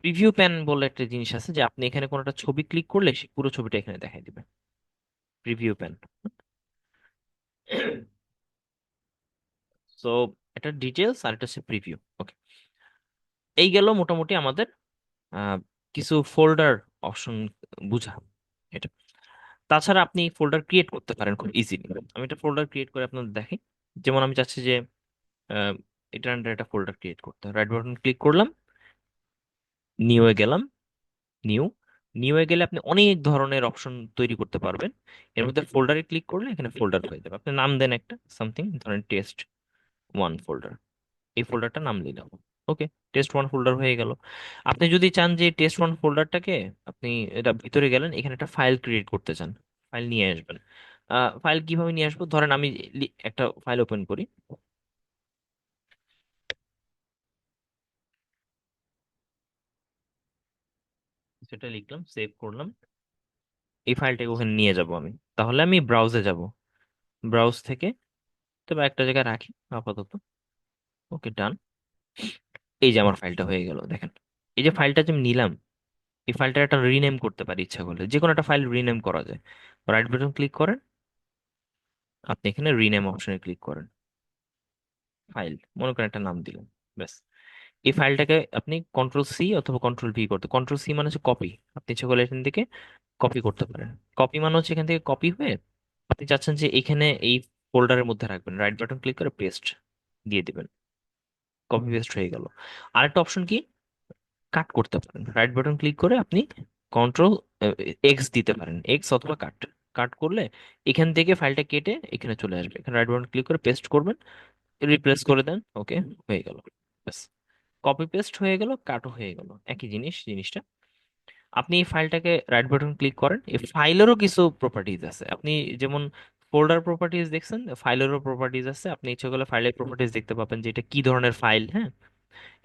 প্রিভিউ প্যান বলে একটা জিনিস আছে, যে আপনি এখানে কোনো একটা ছবি ক্লিক করলে সে পুরো ছবিটা এখানে দেখাই দিবে। Preview pan. সো এটা ডিটেলস আর এটা হচ্ছে প্রিভিউ। ওকে, এই গেল মোটামুটি আমাদের আহ, কিছু ফোল্ডার অপশন বুঝা এটা। তাছাড়া আপনি ফোল্ডার ক্রিয়েট করতে পারেন খুব ইজিলি। আমি একটা ফোল্ডার ক্রিয়েট করে আপনাদের দেখাই। যেমন আমি চাচ্ছি যে আহ, এটার আন্ডারে একটা ফোল্ডার ক্রিয়েট করতে, রাইট বাটন ক্লিক করলাম, নিউ এ গেলাম, নিউ। নিউ এ গেলে আপনি অনেক ধরনের অপশন তৈরি করতে পারবেন। এর মধ্যে ফোল্ডারে ক্লিক করলে এখানে ফোল্ডার হয়ে যাবে। আপনি নাম দেন একটা সামথিং, ধরেন টেস্ট ওয়ান ফোল্ডার, এই ফোল্ডারটা নাম দিলাম। ওকে, টেস্ট ওয়ান ফোল্ডার হয়ে গেল। আপনি যদি চান যে টেস্ট ওয়ান ফোল্ডারটাকে আপনি এটা ভিতরে গেলেন, এখানে একটা ফাইল ক্রিয়েট করতে চান, ফাইল নিয়ে আসবেন। ফাইল কিভাবে নিয়ে আসবো, ধরেন আমি একটা ফাইল ওপেন করি, সেটা লিখলাম, সেভ করলাম, এই ফাইলটাকে ওখানে নিয়ে যাব আমি। তাহলে আমি ব্রাউজে যাব, ব্রাউজ থেকে তবে একটা জায়গায় রাখি আপাতত। ওকে, ডান। এই যে আমার ফাইলটা হয়ে গেল, দেখেন। এই যে ফাইলটা যে আমি নিলাম, এই ফাইলটা একটা রিনেম করতে পারি ইচ্ছা করলে, যে কোনো একটা ফাইল রিনেম করা যায়। রাইট বাটন ক্লিক করেন, আপনি এখানে রিনেম অপশনে ক্লিক করেন, ফাইল মনে করেন একটা নাম দিলেন, ব্যাস। এই ফাইলটাকে আপনি কন্ট্রোল সি অথবা কন্ট্রোল ভি করতে, কন্ট্রোল সি মানে হচ্ছে কপি, আপনি ইচ্ছা করলে এখান থেকে কপি করতে পারেন। কপি মানে হচ্ছে এখান থেকে কপি হয়ে আপনি চাচ্ছেন যে এখানে এই ফোল্ডারের মধ্যে রাখবেন, রাইট বাটন ক্লিক করে পেস্ট দিয়ে দিবেন, কপি পেস্ট হয়ে গেল। আরেকটা অপশন কি, কাট করতে পারেন। রাইট বাটন ক্লিক করে আপনি কন্ট্রোল এক্স দিতে পারেন, এক্স অথবা কাট। কাট করলে এখান থেকে ফাইলটা কেটে এখানে চলে আসবে, এখানে রাইট বাটন ক্লিক করে পেস্ট করবেন, রিপ্লেস করে দেন। ওকে, হয়ে গেল, ব্যাস। কপি পেস্ট হয়ে গেল, কাটও হয়ে গেল, একই জিনিস জিনিসটা। আপনি এই ফাইলটাকে রাইট বাটন ক্লিক করেন, এই ফাইলেরও কিছু প্রপার্টিজ আছে। আপনি যেমন ফোল্ডার প্রপার্টিজ দেখছেন, ফাইলেরও প্রপার্টিজ আছে। আপনি ইচ্ছে করলে ফাইলের প্রপার্টিজ দেখতে পাবেন যে এটা কি ধরনের ফাইল, হ্যাঁ,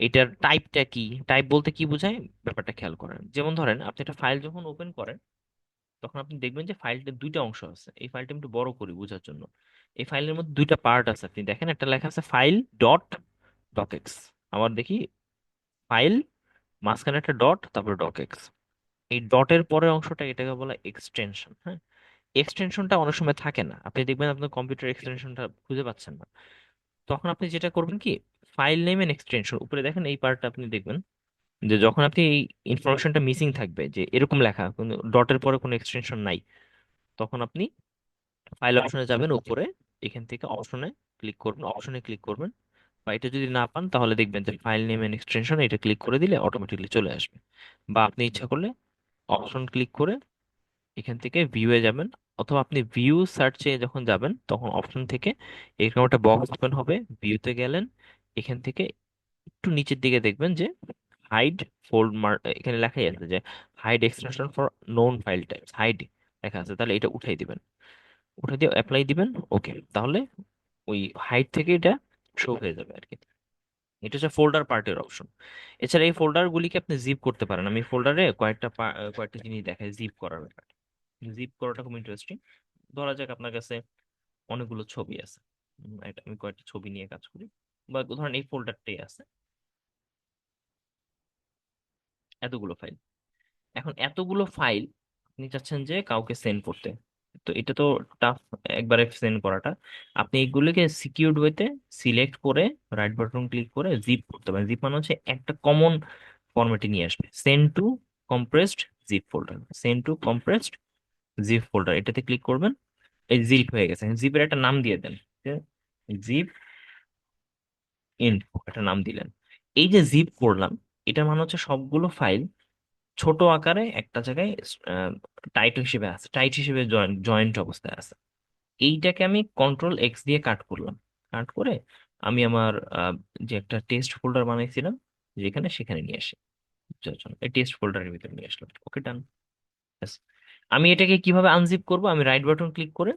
এটার টাইপটা কি, টাইপ বলতে কি বোঝায় ব্যাপারটা খেয়াল করেন। যেমন ধরেন আপনি একটা ফাইল যখন ওপেন করেন, তখন আপনি দেখবেন যে ফাইলটা দুইটা অংশ আছে। এই ফাইলটা আমি একটু বড় করি বোঝার জন্য। এই ফাইলের মধ্যে দুইটা পার্ট আছে, আপনি দেখেন একটা লেখা আছে ফাইল ডট ডকেক্স। আবার দেখি ফাইল, মাঝখানে একটা ডট, তারপর ডকেক্স। এই ডটের পরের অংশটা এটাকে বলা এক্সটেনশন, হ্যাঁ। এক্সটেনশনটা অনেক সময় থাকে না, আপনি দেখবেন আপনার কম্পিউটার এক্সটেনশনটা খুঁজে পাচ্ছেন না। তখন আপনি যেটা করবেন কি, ফাইল নেম এন্ড এক্সটেনশন উপরে দেখেন এই পার্টটা, আপনি দেখবেন যে যখন আপনি এই ইনফরমেশনটা মিসিং থাকবে, যে এরকম লেখা কোনো ডটের পরে কোনো এক্সটেনশন নাই, তখন আপনি ফাইল অপশনে যাবেন উপরে, এখান থেকে অপশনে ক্লিক করবেন, অপশনে ক্লিক করবেন। বা এটা যদি না পান তাহলে দেখবেন যে ফাইল নেম এন্ড এক্সটেনশন, এটা ক্লিক করে দিলে অটোমেটিকলি চলে আসবে। বা আপনি ইচ্ছা করলে অপশন ক্লিক করে এখান থেকে ভিউয়ে যাবেন, অথবা আপনি ভিউ সার্চে যখন যাবেন তখন অপশন থেকে এরকম একটা বক্স ওপেন হবে, ভিউতে গেলেন, এখান থেকে একটু নিচের দিকে দেখবেন যে হাইড ফোল্ড মার, এখানে লেখাই আছে যে hide extension for known file types, hide লেখা আছে, তাহলে এটা উঠাই দিবেন। উঠে দিয়ে অ্যাপ্লাই দিবেন। ওকে, তাহলে ওই হাইড থেকে এটা শো হয়ে যাবে আর কি। এটা হচ্ছে ফোল্ডার পার্টের অপশন। এছাড়া এই ফোল্ডার গুলিকে আপনি জিপ করতে পারেন। আমি ফোল্ডারে কয়েকটা জিনিস দেখাই জিপ করার ব্যাপার। জিপ করাটা খুব ইন্টারেস্টিং। ধরা যাক আপনার কাছে অনেকগুলো ছবি আছে, আমি কয়েকটা ছবি নিয়ে কাজ করি, বা ধরেন এই ফোল্ডারটাই আছে, এতগুলো ফাইল। এখন এতগুলো ফাইল আপনি চাচ্ছেন যে কাউকে সেন্ড করতে, তো এটা তো টাফ একবারে সেন্ড করাটা। আপনি এগুলোকে সিকিউরড ওয়েতে সিলেক্ট করে রাইট বাটন ক্লিক করে জিপ করতে পারেন। জিপ মানে হচ্ছে একটা কমন ফরম্যাটে নিয়ে আসবে, send to compressed zip folder, send to compressed zip folder, এটাতে ক্লিক করবেন, এই জিপ হয়ে গেছে। জিপের একটা নাম দিয়ে দেন, জিপ ইনফো একটা নাম দিলেন। এই যে জিপ করলাম, এটা মানে হচ্ছে সবগুলো ফাইল ছোট আকারে একটা জায়গায় টাইট হিসেবে আছে, টাইট হিসেবে জয়েন্ট অবস্থায় আছে। এইটাকে আমি কন্ট্রোল এক্স দিয়ে কাট করলাম। কাট করে আমি আমার যে একটা টেস্ট ফোল্ডার বানাইছিলাম যেখানে, সেখানে নিয়ে আসি বুঝার জন্য, এই টেস্ট ফোল্ডারের ভিতরে নিয়ে আসলাম। ওকে, ডান। আমি এটাকে কিভাবে আনজিপ করব, আমি রাইট বাটন ক্লিক করে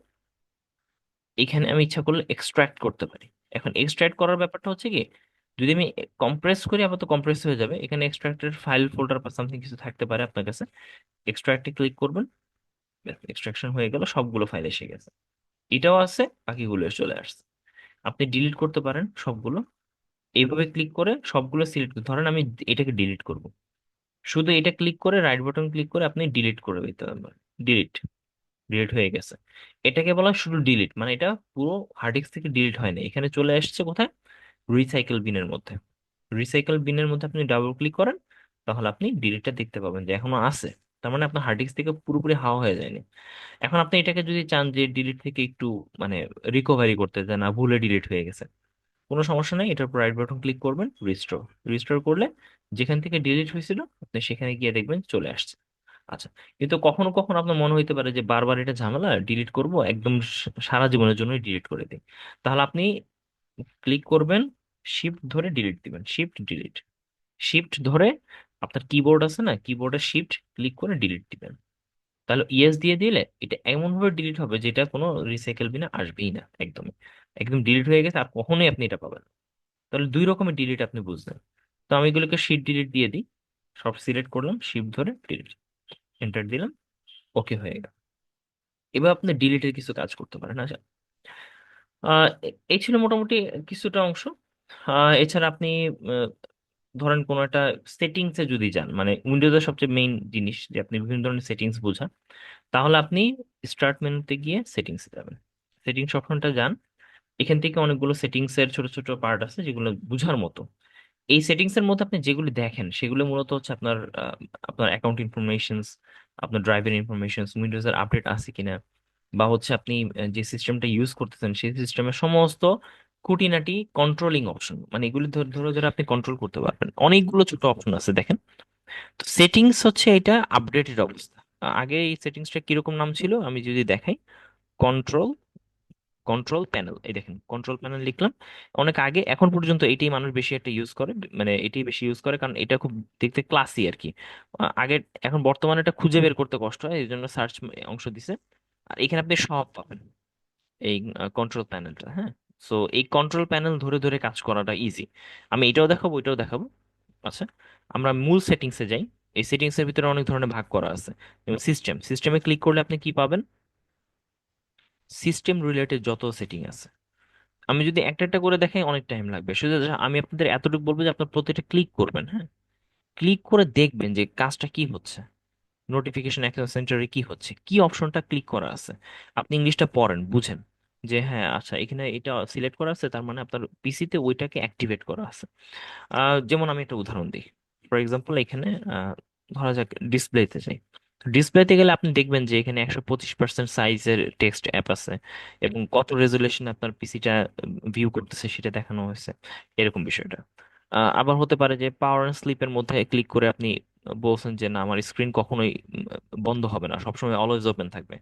এখানে আমি ইচ্ছা করলে এক্সট্রাক্ট করতে পারি। এখন এক্সট্রাক্ট করার ব্যাপারটা হচ্ছে কি, যদি আমি কম্প্রেস করি আপাতত কম্প্রেস হয়ে যাবে, এখানে এক্সট্রাক্টের ফাইল ফোল্ডার বা সামথিং কিছু থাকতে পারে আপনার কাছে। এক্সট্রাক্টে ক্লিক করবেন, এক্সট্রাকশন হয়ে গেল, সবগুলো ফাইল এসে গেছে। এটাও আছে, বাকিগুলো চলে আসছে। আপনি ডিলিট করতে পারেন সবগুলো। এইভাবে ক্লিক করে সবগুলো সিলেক্ট, ধরেন আমি এটাকে ডিলিট করব, শুধু এটা ক্লিক করে রাইট বাটন ক্লিক করে আপনি ডিলিট করে দিতে পারবেন। ডিলিট, ডিলিট হয়ে গেছে। এটাকে বলা হয় শুধু ডিলিট, মানে এটা পুরো হার্ড ডিস্ক থেকে ডিলিট হয় না, এখানে চলে আসছে কোথায়, রিসাইকেল বিনের মধ্যে। রিসাইকেল বিনের মধ্যে আপনি ডাবল ক্লিক করেন, তাহলে আপনি ডিলিটটা দেখতে পাবেন যে এখনো আছে। তার মানে আপনার হার্ড ডিস্ক থেকে পুরোপুরি হাওয়া হয়ে যায়নি। এখন আপনি এটাকে যদি চান যে ডিলিট থেকে একটু মানে রিকভারি করতে, যে না ভুলে ডিলিট হয়ে গেছে, কোনো সমস্যা নেই, এটার উপর রাইট বাটন ক্লিক করবেন, রিস্টোর। রিস্টোর করলে যেখান থেকে ডিলিট হয়েছিল আপনি সেখানে গিয়ে দেখবেন চলে আসছে। আচ্ছা, কিন্তু কখনো কখনো আপনার মনে হইতে পারে যে বারবার এটা ঝামেলা, ডিলিট করব একদম সারা জীবনের জন্য ডিলিট করে দিই। তাহলে আপনি ক্লিক করবেন, শিফট ধরে ডিলিট দিবেন, শিফট ডিলিট। শিফট ধরে আপনার কিবোর্ড আছে না, কিবোর্ডে শিফট ক্লিক করে ডিলিট দিবেন। তাহলে ইয়েস দিয়ে দিলে এটা এমন ভাবে ডিলিট হবে যেটা কোনো রিসাইকেল বিনা আসবেই না, একদমই। একদম ডিলিট হয়ে গেছে, আর কখনোই আপনি এটা পাবেন না। তাহলে দুই রকমের ডিলিট আপনি বুঝলেন। তো আমি এগুলোকে শিট ডিলিট দিয়ে দিই। সব সিলেক্ট করলাম, শিফট ধরে ডিলিট, এন্টার দিলাম, ওকে হয়ে গেল। এবার আপনি ডিলিটের কিছু কাজ করতে পারেন। আচ্ছা, এই ছিল মোটামুটি কিছুটা অংশ। এছাড়া আপনি আহ, ধরেন কোনো একটা সেটিংসে যদি যান, মানে উইন্ডোজের সবচেয়ে মেইন জিনিস যে আপনি বিভিন্ন ধরনের সেটিংস বোঝান, তাহলে আপনি স্টার্ট মেনুতে গিয়ে সেটিংসে যাবেন, সেটিংস অপশনটা যান। এখান থেকে অনেকগুলো সেটিংস এর ছোট ছোট পার্ট আছে যেগুলো বুঝার মতো। এই সেটিংস এর মধ্যে আপনি যেগুলি দেখেন সেগুলো মূলত হচ্ছে আপনার আপনার অ্যাকাউন্ট ইনফরমেশনস, আপনার ড্রাইভের ইনফরমেশনস, উইন্ডোজের আপডেট আছে কিনা, বা হচ্ছে আপনি যে সিস্টেমটা ইউজ করতেছেন সেই সিস্টেমের সমস্ত খুঁটিনাটি কন্ট্রোলিং অপশন, মানে এগুলি ধরে ধরে ধরে আপনি কন্ট্রোল করতে পারবেন। অনেকগুলো ছোট অপশন আছে দেখেন। তো সেটিংস হচ্ছে এটা আপডেটেড অবস্থা। আগে এই সেটিংসটা কিরকম নাম ছিল আমি যদি দেখাই, কন্ট্রোল, কন্ট্রোল প্যানেল, এই দেখেন কন্ট্রোল প্যানেল লিখলাম অনেক আগে। এখন পর্যন্ত এটাই মানুষ বেশি একটা ইউজ করে, মানে এটাই বেশি ইউজ করে কারণ এটা খুব দেখতে ক্লাসি আর কি। আগে, এখন বর্তমানে এটা খুঁজে বের করতে কষ্ট হয়, এই জন্য সার্চ অংশ দিছে। আর এখানে আপনি সব পাবেন এই কন্ট্রোল প্যানেলটা, হ্যাঁ। সো এই কন্ট্রোল প্যানেল ধরে ধরে কাজ করাটা ইজি। আমি এটাও দেখাবো, এটাও দেখাবো। আচ্ছা, আমরা মূল সেটিংসে যাই। এই সেটিংস এর ভিতরে অনেক ধরনের ভাগ করা আছে। যেমন সিস্টেম, সিস্টেমে ক্লিক করলে আপনি কি পাবেন, সিস্টেম রিলেটেড যত সেটিং আছে। আমি যদি একটা একটা করে দেখাই অনেক টাইম লাগবে, শুধু আমি আপনাদের এতটুকু বলবো যে আপনার প্রতিটা ক্লিক করবেন, হ্যাঁ। ক্লিক করে দেখবেন যে কাজটা কি হচ্ছে, নোটিফিকেশন অ্যাক্সেস সেন্টারে কি হচ্ছে, কি অপশনটা ক্লিক করা আছে। আপনি ইংলিশটা পড়েন, বুঝেন যে হ্যাঁ আচ্ছা এখানে এটা সিলেক্ট করা আছে, তার মানে আপনার পিসিতে ওইটাকে অ্যাক্টিভেট করা আছে। যেমন আমি একটা উদাহরণ দিই, ফর এক্সাম্পল এখানে ধরা যাক ডিসপ্লেতে যাই। ডিসপ্লেতে গেলে আপনি দেখবেন যে এখানে 125% সাইজের টেক্সট অ্যাপ আছে, এবং কত রেজুলেশন আপনার পিসিটা ভিউ করতেছে সেটা দেখানো হয়েছে, এরকম বিষয়টা। আবার হতে পারে যে পাওয়ার অ্যান্ড স্লিপের মধ্যে ক্লিক করে আপনি বলছেন যে না আমার স্ক্রিন কখনোই বন্ধ হবে না, সবসময় অলওয়েজ ওপেন থাকবে।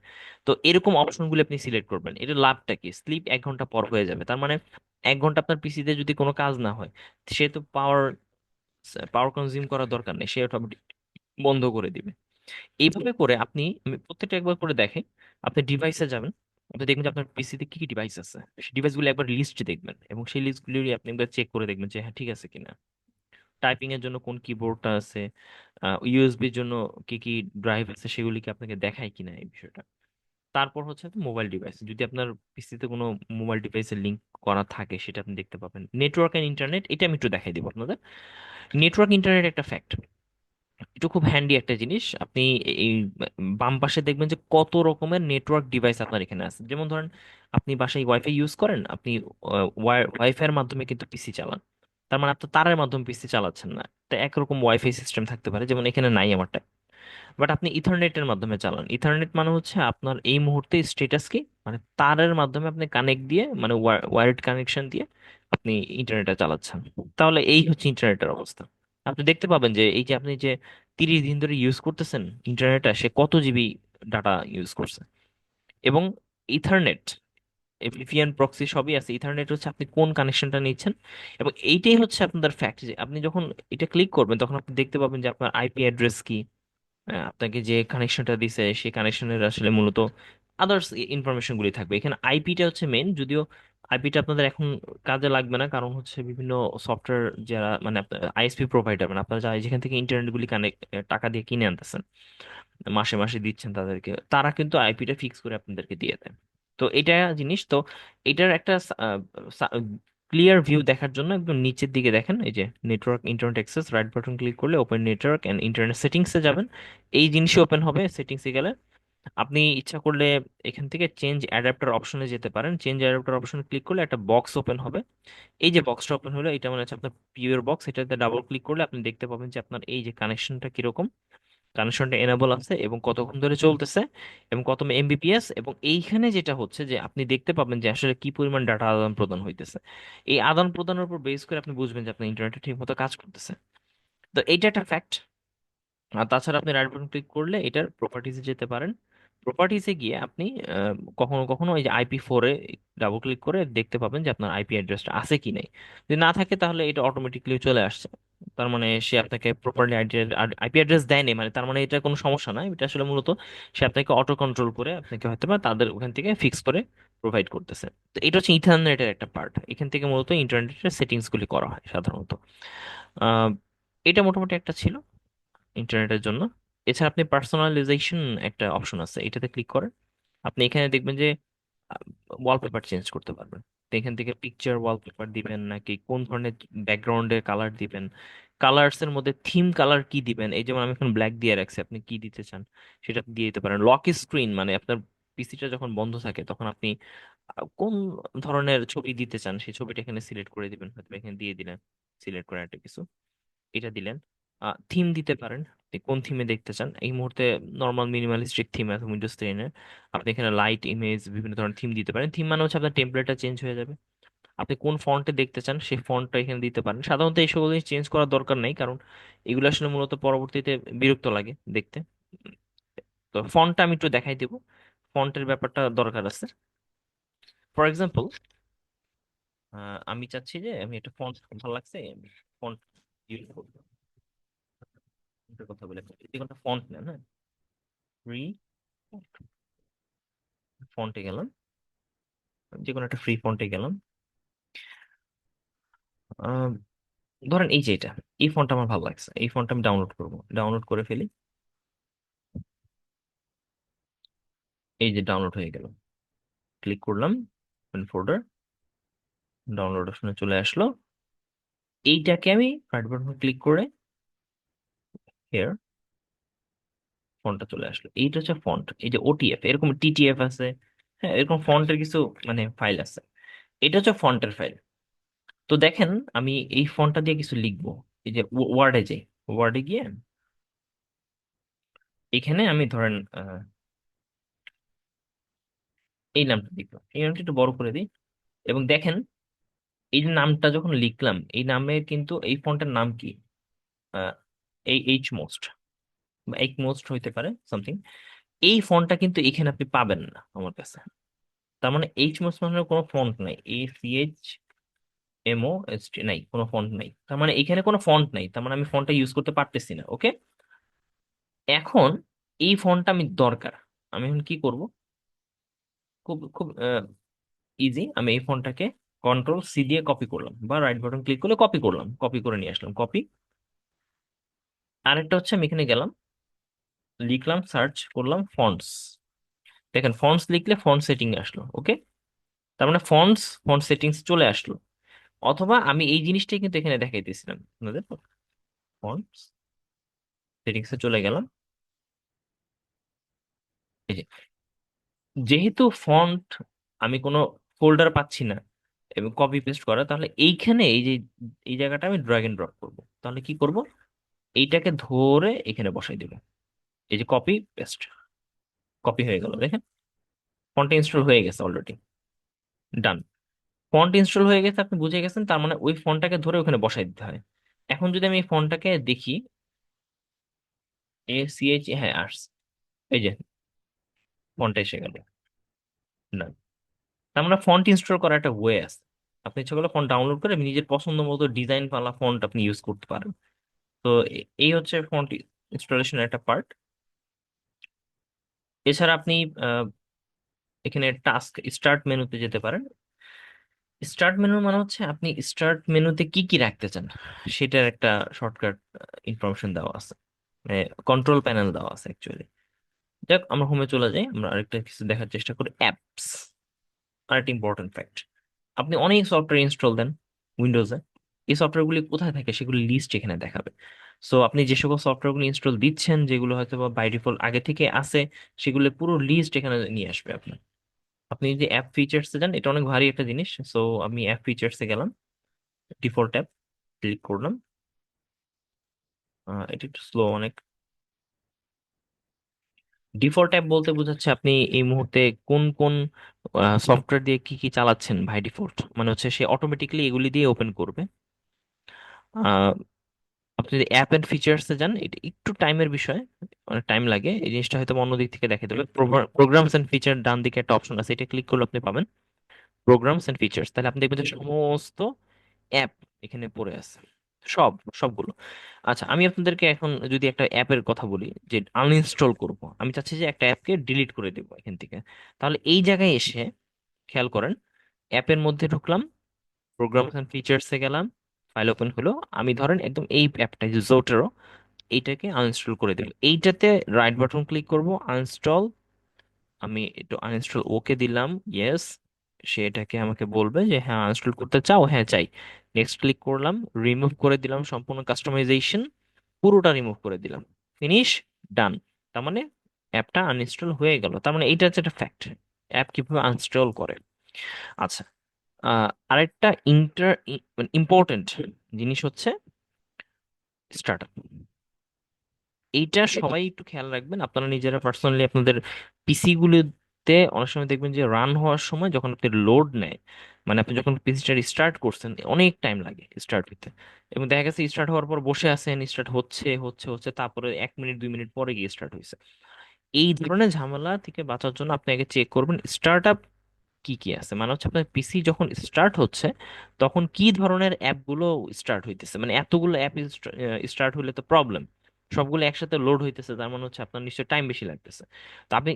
তো এরকম অপশনগুলো আপনি সিলেক্ট করবেন। এটা লাভটা কি, স্লিপ 1 ঘন্টা পর হয়ে যাবে, তার মানে 1 ঘন্টা আপনার পিসিতে যদি কোনো কাজ না হয়, সে তো পাওয়ার পাওয়ার কনজিউম করার দরকার নেই, সে অটোমেটিক বন্ধ করে দিবে। এইভাবে করে আপনি, আমি প্রত্যেকটা একবার করে দেখেন। আপনি ডিভাইসে যাবেন, আপনি দেখবেন যে আপনার পিসিতে কি কি ডিভাইস আছে, সেই ডিভাইসগুলো একবার লিস্ট দেখবেন, এবং সেই লিস্টগুলি আপনি একবার চেক করে দেখবেন যে হ্যাঁ ঠিক আছে কিনা। টাইপিং এর জন্য কোন কিবোর্ডটা আছে, ইউএসবির জন্য কি কি ড্রাইভ আছে, সেগুলিকে আপনাকে দেখায় কিনা এই বিষয়টা। তারপর হচ্ছে মোবাইল ডিভাইস, যদি আপনার পিসিতে কোনো মোবাইল ডিভাইসের লিংক করা থাকে সেটা আপনি দেখতে পাবেন। নেটওয়ার্ক এন্ড ইন্টারনেট, এটা আমি একটু দেখাই দিব আপনাদের। নেটওয়ার্ক ইন্টারনেট একটা ফ্যাক্ট, এটা খুব হ্যান্ডি একটা জিনিস। আপনি এই বাম পাশে দেখবেন যে কত রকমের নেটওয়ার্ক ডিভাইস আপনার এখানে আছে। যেমন ধরেন আপনি বাসায় ওয়াইফাই ইউজ করেন, আপনি ওয়াইফাই এর মাধ্যমে কিন্তু পিসি চালান, তার মানে আপনি তারের মাধ্যমে পিসি চালাচ্ছেন না। তো একরকম ওয়াইফাই সিস্টেম থাকতে পারে, যেমন এখানে নাই আমারটা। বাট আপনি ইথারনেটের মাধ্যমে চালান, ইথারনেট মানে হচ্ছে আপনার এই মুহূর্তে স্ট্যাটাস কি, মানে তারের মাধ্যমে আপনি কানেক্ট দিয়ে, মানে ওয়ার্ড কানেকশন দিয়ে আপনি ইন্টারনেটটা চালাচ্ছেন। তাহলে এই হচ্ছে ইন্টারনেটের অবস্থা। আপনি দেখতে পাবেন যে এই যে আপনি যে 30 দিন ধরে ইউজ করতেছেন ইন্টারনেটটা, সে কত জিবি ডাটা ইউজ করছে। এবং ইথারনেট, ভিপিএন প্রক্সি সবই আছে। ইথারনেট হচ্ছে আপনি কোন কানেকশনটা নিচ্ছেন, এবং এইটাই হচ্ছে আপনাদের ফ্যাক্ট যে আপনি যখন এটা ক্লিক করবেন তখন আপনি দেখতে পাবেন যে আপনার আইপি অ্যাড্রেস কি, আপনাকে যে কানেকশনটা দিছে সেই কানেকশনের আসলে মূলত আদার্স ইনফরমেশন গুলি থাকবে। এখানে আইপিটা হচ্ছে মেন, যদিও আইপিটা আপনাদের এখন কাজে লাগবে না, কারণ হচ্ছে বিভিন্ন সফটওয়্যার যারা মানে আইএসপি প্রোভাইডার, মানে আপনারা যারা যেখান থেকে ইন্টারনেট গুলি কানেক্ট টাকা দিয়ে কিনে আনতেছেন, মাসে মাসে দিচ্ছেন তাদেরকে, তারা কিন্তু আইপিটা ফিক্স করে আপনাদেরকে দিয়ে দেয়। তো এটা জিনিস তো, এটার একটা ক্লিয়ার ভিউ দেখার জন্য একদম নিচের দিকে দেখেন, এই যে network internet access, right button click করলে ওপেন নেটওয়ার্ক অ্যান্ড ইন্টারনেট সেটিংসে যাবেন। এই জিনিসই ওপেন হবে সেটিংসে গেলে। আপনি ইচ্ছা করলে এখান থেকে চেঞ্জ অ্যাডাপ্টার অপশনে যেতে পারেন। চেঞ্জ অ্যাডাপ্টার অপশনে ক্লিক করলে একটা বক্স ওপেন হবে। এই যে বক্সটা ওপেন হলো, এটা মানে হচ্ছে আপনার পিওর বক্স। এটাতে ডাবল ক্লিক করলে আপনি দেখতে পাবেন যে আপনার এই যে কানেকশনটা কিরকম, কানেকশনটা এনেবল আছে এবং কতক্ষণ ধরে চলতেছে এবং কত এমবিপিএস, এবং এইখানে যেটা হচ্ছে যে আপনি দেখতে পাবেন যে আসলে কি পরিমাণ ডাটা আদান প্রদান হইতেছে। এই আদান প্রদানের উপর বেস করে আপনি বুঝবেন যে আপনার ইন্টারনেটটা ঠিক মতো কাজ করতেছে। তো এইটা একটা ফ্যাক্ট। আর তাছাড়া আপনি রাইট বাটন ক্লিক করলে এটার প্রপার্টিজে যেতে পারেন। প্রপার্টিজে গিয়ে আপনি কখনো কখনো এই যে IP4-এ ডাবল ক্লিক করে দেখতে পাবেন যে আপনার আইপি অ্যাড্রেসটা আছে কি নাই। যদি না থাকে তাহলে এটা অটোমেটিকলি চলে আসছে। তার মানে সে আপনাকে প্রপারলি আইপি অ্যাড্রেস দেয়নি, মানে তার মানে এটা কোনো সমস্যা না, এটা আসলে মূলত সে আপনাকে অটো কন্ট্রোল করে আপনাকে হয়তো বা তাদের ওখান থেকে ফিক্স করে প্রোভাইড করতেছে। তো এটা হচ্ছে ইথারনেটের একটা পার্ট, এখান থেকে মূলত ইন্টারনেটের সেটিংস গুলি করা হয় সাধারণত। আহ, এটা মোটামুটি একটা ছিল ইন্টারনেটের জন্য। এছাড়া আপনি পার্সোনালাইজেশন একটা অপশন আছে, এটাতে ক্লিক করেন। আপনি এখানে দেখবেন যে ওয়ালপেপার চেঞ্জ করতে পারবেন। তো এখান থেকে পিকচার ওয়ালপেপার দিবেন নাকি কোন ধরনের ব্যাকগ্রাউন্ডের কালার দিবেন, কালার্স এর মধ্যে থিম কালার কি দিবেন। এই যেমন আমি এখন ব্ল্যাক দিয়ে রাখছি, আপনি কি দিতে চান সেটা দিয়ে দিতে পারেন। লক স্ক্রিন মানে আপনার পিসিটা যখন বন্ধ থাকে তখন আপনি কোন ধরনের ছবি দিতে চান সেই ছবিটা এখানে সিলেক্ট করে দিবেন, হয়তো এখানে দিয়ে দিলেন সিলেক্ট করে একটা কিছু, এটা দিলেন। থিম দিতে পারেন, আপনি কোন থিমে দেখতে চান। এই মুহূর্তে নর্মাল মিনিমালিস্টিক থিম আছে উইন্ডোজ 10-এর। আপনি এখানে লাইট ইমেজ বিভিন্ন ধরনের থিম দিতে পারেন। থিম মানে হচ্ছে আপনার টেমপ্লেটটা চেঞ্জ হয়ে যাবে। আপনি কোন ফন্টে দেখতে চান সেই ফন্টটা এখানে দিতে পারেন। সাধারণত এই সকল জিনিস চেঞ্জ করার দরকার নেই, কারণ এগুলো আসলে মূলত পরবর্তীতে বিরক্ত লাগে দেখতে। উম, তো ফন্টটা আমি একটু দেখাই দেবো, ফন্টের ব্যাপারটা দরকার আছে। ফর এক্সাম্পল, আমি চাচ্ছি যে আমি একটা ফন্ট ভালো লাগছে, ফন্ট ইউজ করবো। ফন্টের কথা বলে যে কোনো ফন্ট নেন, হ্যাঁ, ফ্রি ফন্টে গেলাম, যে কোনো একটা ফ্রি ফন্টে গেলাম। আহ, ধরেন এই যে এটা, এই ফন্টটা আমার ভালো লাগছে, এই ফন্টটা আমি ডাউনলোড করব, ডাউনলোড করে ফেলি। এই যে ডাউনলোড হয়ে গেল, ক্লিক করলাম ফোল্ডার, ডাউনলোড অপশনে চলে আসলো। এইটাকে আমি রাইট বাটন ক্লিক করে হেয়ার, ফন্টটা চলে আসলো। এইটা হচ্ছে ফন্ট। এই যে OTF, এরকম TTF আছে, হ্যাঁ, এরকম ফন্টের কিছু মানে ফাইল আছে। এটা হচ্ছে ফন্টের ফাইল। তো দেখেন আমি এই ফন্টটা দিয়ে কিছু লিখবো। এই যে ওয়ার্ডে যাই, ওয়ার্ডে গিয়ে এখানে আমি ধরেন এই নামটা লিখলাম, এই নামটা একটু বড় করে দিই। এবং দেখেন এই যে নামটা যখন লিখলাম, এই নামের কিন্তু এই ফন্টের নাম কি, আহ, এই এইচ মোস্ট বা এক মোস্ট হইতে পারে সামথিং। এই ফন্টটা কিন্তু এখানে আপনি পাবেন না আমার কাছে। তার মানে এইচ মোস্ট মানে কোনো ফন্ট নাই, ACHMOST নাই, কোনো ফন্ট নাই। তার মানে এখানে কোনো ফন্ট নাই, তার মানে আমি ফন্টটা ইউজ করতে পারতেছি না। ওকে, এখন এই ফন্টটা আমি দরকার, আমি এখন কি করব, খুব খুব ইজি। আমি এই ফন্টটাকে Ctrl+C দিয়ে কপি করলাম, বা রাইট বাটন ক্লিক করলে কপি করলাম, কপি করে নিয়ে আসলাম, কপি। আরেকটা হচ্ছে আমি এখানে গেলাম, লিখলাম, সার্চ করলাম ফন্টস। দেখেন ফন্টস লিখলে ফন্ট সেটিং আসলো। ওকে, তার মানে ফন্ট সেটিংস চলে আসলো। অথবা আমি এই জিনিসটাই কিন্তু এখানে দেখাইতেছিলাম আপনাদের, ফন্টস সেটিংসে চলে গেলাম। এই যে, যেহেতু ফন্ট আমি কোনো ফোল্ডার পাচ্ছি না এবং কপি পেস্ট করা, তাহলে এইখানে এই যে এই জায়গাটা আমি ড্র্যাগ এন্ড ড্রপ করবো। তাহলে কি করব, এইটাকে ধরে এখানে বসাই দেবো। এই যে কপি পেস্ট, কপি হয়ে গেল দেখেন, ফন্ট ইনস্টল হয়ে গেছে অলরেডি, ডান। ফন্ট ইনস্টল হয়ে গেছে, আপনি বুঝে গেছেন, তার মানে ওই ফন্টটাকে ধরে ওখানে বসাই দিতে হয়। এখন যদি আমি এই ফন্টটাকে দেখি, ACH, হ্যাঁ আসছে, এই যে ফন্টটা এসে গেল, ডান। তার মানে ফন্ট ইনস্টল করার একটা ওয়ে আছে। আপনি ইচ্ছা করলে ফন্ট ডাউনলোড করে নিজের পছন্দ মতো ডিজাইন পালা ফন্ট আপনি ইউজ করতে পারেন। তো এই হচ্ছে ফন্ট ইনস্টলেশনের একটা পার্ট। এছাড়া আপনি আহ, এখানে টাস্ক স্টার্ট মেনুতে যেতে পারেন। স্টার্ট মেনু মানে হচ্ছে আপনি স্টার্ট মেনুতে কি কি রাখতে চান সেটার একটা শর্টকাট ইনফরমেশন দেওয়া আছে, মানে কন্ট্রোল প্যানেল দেওয়া আছে অ্যাকচুয়ালি। যাক, আমরা হোমে চলে যাই, আমরা আরেকটা কিছু দেখার চেষ্টা করি, অ্যাপস। আরেকটা ইম্পর্টেন্ট ফ্যাক্ট, আপনি অনেক সফটওয়্যার ইনস্টল দেন উইন্ডোজে, এই সফটওয়্যারগুলি কোথায় থাকে সেগুলো লিস্ট এখানে দেখাবে। সো আপনি যে সকল সফটওয়্যারগুলো ইনস্টল দিচ্ছেন যেগুলো হয়তো বা বাই ডিফল্ট আগে থেকে আছে, সেগুলো পুরো লিস্ট এখানে নিয়ে আসবে আপনার। আপনি যদি অ্যাপ ফিচার্সে যান, এটা অনেক ভারী একটা জিনিস। সো আমি অ্যাপ ফিচার্সে গেলাম, ডিফল্ট অ্যাপ ক্লিক করলাম। এটা একটু স্লো অনেক। ডিফল্ট অ্যাপ বলতে বোঝাচ্ছে আপনি এই মুহূর্তে কোন কোন সফটওয়্যার দিয়ে কি কি চালাচ্ছেন বাই ডিফল্ট, মানে হচ্ছে সে অটোমেটিক্যালি এগুলি দিয়ে ওপেন করবে। আহ, আপনি যদি অ্যাপ এন্ড ফিচার্সে যান, এটা একটু টাইমের বিষয়, অনেক টাইম লাগে, এই জিনিসটা হয়তো অন্য দিক থেকে দেখে দেবে। প্রোগ্রামস এন্ড ফিচার ডান দিকে একটা অপশন আছে, এটা ক্লিক করলে আপনি পাবেন প্রোগ্রামস এন্ড ফিচার্স। তাহলে আপনি দেখবেন যে সমস্ত অ্যাপ এখানে পড়ে আছে, সব সবগুলো। আচ্ছা, আমি আপনাদেরকে এখন যদি একটা অ্যাপের কথা বলি যে আনইনস্টল করব, আমি চাচ্ছি যে একটা অ্যাপকে ডিলিট করে দেবো এখান থেকে, তাহলে এই জায়গায় এসে খেয়াল করেন, অ্যাপের মধ্যে ঢুকলাম, প্রোগ্রামস এন্ড ফিচার্সে গেলাম, ফাইল ওপেন হলো। আমি ধরেন একদম এই অ্যাপটা যে জোটেরো, এইটাকে আনইনস্টল করে দেব। এইটাতে রাইট বাটন ক্লিক করব, আনইনস্টল। আমি একটু আনইনস্টল ওকে দিলাম, ইয়েস। সে এটাকে আমাকে বলবে যে হ্যাঁ আনইনস্টল করতে চাও, হ্যাঁ চাই। নেক্সট ক্লিক করলাম, রিমুভ করে দিলাম সম্পূর্ণ কাস্টমাইজেশন, পুরোটা রিমুভ করে দিলাম, ফিনিশ, ডান। তার মানে অ্যাপটা আনইনস্টল হয়ে গেল। তার মানে এইটা হচ্ছে একটা ফ্যাক্ট, অ্যাপ কিভাবে আনইনস্টল করে। আচ্ছা, আরেকটা ইম্পর্টেন্ট জিনিস হচ্ছে স্টার্ট। এইটা সবাই একটু খেয়াল রাখবেন, আপনারা নিজেরা পার্সোনালি আপনাদের পিসি গুলোতে অনেক সময় দেখবেন যে রান হওয়ার সময় যখন আপনি লোড নেয়, মানে আপনি যখন পিসিটা স্টার্ট করছেন অনেক টাইম লাগে স্টার্ট হইতে, এবং দেখা গেছে স্টার্ট হওয়ার পর বসে আছেন, স্টার্ট হচ্ছে হচ্ছে হচ্ছে, তারপরে 1 মিনিট 2 মিনিট পরে গিয়ে স্টার্ট হয়েছে। এই ধরনের ঝামেলা থেকে বাঁচার জন্য আপনি আগে চেক করবেন স্টার্ট আপ কি কি আছে, মানে হচ্ছে আপনার পিসি যখন স্টার্ট হচ্ছে তখন কি ধরনের অ্যাপগুলো স্টার্ট হইতেছে। মানে এতগুলো অ্যাপ স্টার্ট হলে তো প্রবলেম, সবগুলো একসাথে লোড হইতেছে, তার মানে হচ্ছে আপনার নিশ্চয়ই টাইম বেশি লাগতেছে। তো আপনি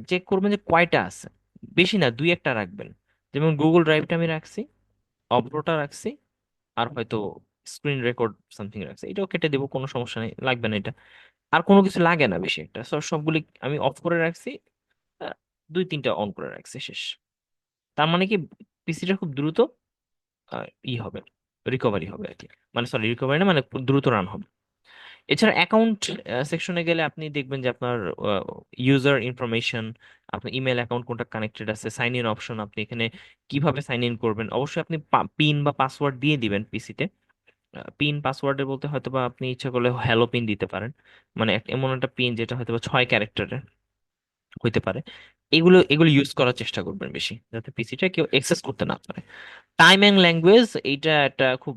চেক করবেন যে কয়টা আছে, বেশি না, দুই একটা রাখবেন। যেমন গুগল ড্রাইভটা আমি রাখছি, অপরোটা রাখছি, আর হয়তো স্ক্রিন রেকর্ড সামথিং রাখছি, এটাও কেটে দেবো, কোনো সমস্যা নেই, লাগবে না এটা। আর কোনো কিছু লাগে না বেশি একটা, সবগুলি আমি অফ করে রাখছি, আহ, দুই তিনটা অন করে রাখছি, শেষ। তার মানে কি পিসিটা খুব দ্রুত ই হবে, রিকভারি হবে আর কি, মানে সরি রিকভারি না, মানে দ্রুত রান হবে। এছাড়া অ্যাকাউন্ট সেকশনে গেলে আপনি দেখবেন যে আপনার ইউজার ইনফরমেশন, আপনার ইমেল অ্যাকাউন্ট কোনটা কানেক্টেড আছে, সাইন ইন অপশন, আপনি এখানে কিভাবে সাইন ইন করবেন। অবশ্যই আপনি পিন বা পাসওয়ার্ড দিয়ে দিবেন পিসিতে। পিন পাসওয়ার্ডের বলতে হয়তো বা আপনি ইচ্ছা করলে হ্যালো পিন দিতে পারেন, মানে এমন একটা পিন যেটা হয়তো বা 6 ক্যারেক্টারের হইতে পারে। এগুলো এগুলো ইউজ করার চেষ্টা করবেন বেশি, যাতে পিসিটা কেউ অ্যাক্সেস করতে না পারে। টাইম অ্যান্ড ল্যাঙ্গুয়েজ, এইটা একটা খুব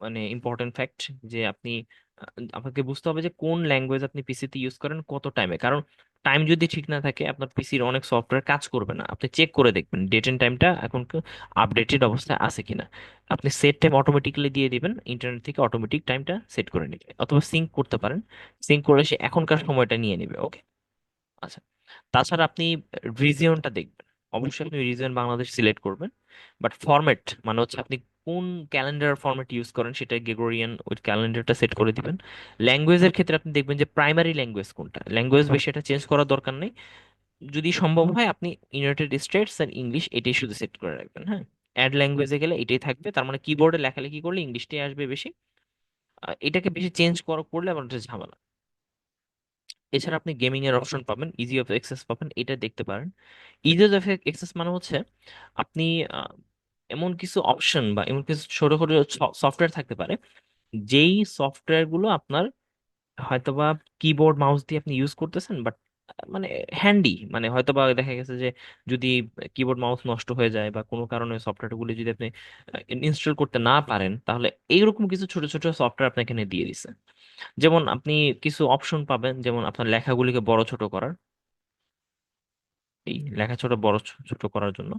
মানে ইম্পর্টেন্ট ফ্যাক্ট, যে আপনি আপনাকে বুঝতে হবে যে কোন ল্যাঙ্গুয়েজ আপনি পিসিতে ইউজ করেন কত টাইমে। কারণ টাইম যদি ঠিক না থাকে আপনার পিসির অনেক সফটওয়্যার কাজ করবে না। আপনি চেক করে দেখবেন ডেট এন্ড টাইমটা এখন আপডেটেড অবস্থায় আছে কিনা। আপনি সেট টাইম অটোমেটিক্যালি দিয়ে দিবেন, ইন্টারনেট থেকে অটোমেটিক টাইমটা সেট করে নেবে, অথবা সিঙ্ক করতে পারেন, সিঙ্ক করে সে এখনকার সময়টা নিয়ে নেবে। ওকে, আচ্ছা। তাছাড়া আপনি রিজিয়নটা দেখবেন, অবশ্যই আপনি রিজিয়ন বাংলাদেশ সিলেক্ট করবেন। বাট ফরম্যাট মানে হচ্ছে আপনি কোন ক্যালেন্ডার ফরম্যাট ইউজ করেন সেটা গ্রেগরিয়ান, ওই ক্যালেন্ডারটা সেট করে দিবেন। ল্যাঙ্গুয়েজের ক্ষেত্রে আপনি দেখবেন যে প্রাইমারি ল্যাঙ্গুয়েজ কোনটা, ল্যাঙ্গুয়েজ বেশি এটা চেঞ্জ করার দরকার নেই। যদি সম্ভব হয় আপনি ইউনাইটেড স্টেটস আর ইংলিশ এটাই শুধু সেট করে রাখবেন, হ্যাঁ। অ্যাড ল্যাঙ্গুয়েজে গেলে এটাই থাকবে, তার মানে কিবোর্ডে লেখালেখি করলে ইংলিশটাই আসবে বেশি। এটাকে বেশি চেঞ্জ করলে আবার একটা ঝামেলা। এছাড়া আপনি গেমিং এর অপশন পাবেন, ইজি অফ অ্যাক্সেস পাবেন, এটা দেখতে পারেন। ইজি অফ অ্যাক্সেস মানে হচ্ছে আপনি আহ, এমন কিছু অপশন বা এমন কিছু ছোট ছোট সফটওয়্যার থাকতে পারে, যেই সফটওয়্যার গুলো আপনার হয়তোবা কিবোর্ড মাউস দিয়ে আপনি ইউজ করতেছেন, বাট মানে হ্যান্ডি, মানে হয়তোবা দেখা গেছে যে যদি কিবোর্ড মাউস নষ্ট হয়ে যায় বা কোনো কারণে সফটওয়্যারগুলো যদি আপনি ইনস্টল করতে না পারেন, তাহলে এইরকম কিছু ছোট ছোট সফটওয়্যার আপনাকে এখানে দিয়ে দিছে। যেমন আপনি কিছু অপশন পাবেন, যেমন আপনার লেখাগুলিকে বড় ছোট করার, এই লেখা ছোট বড় ছোট করার জন্য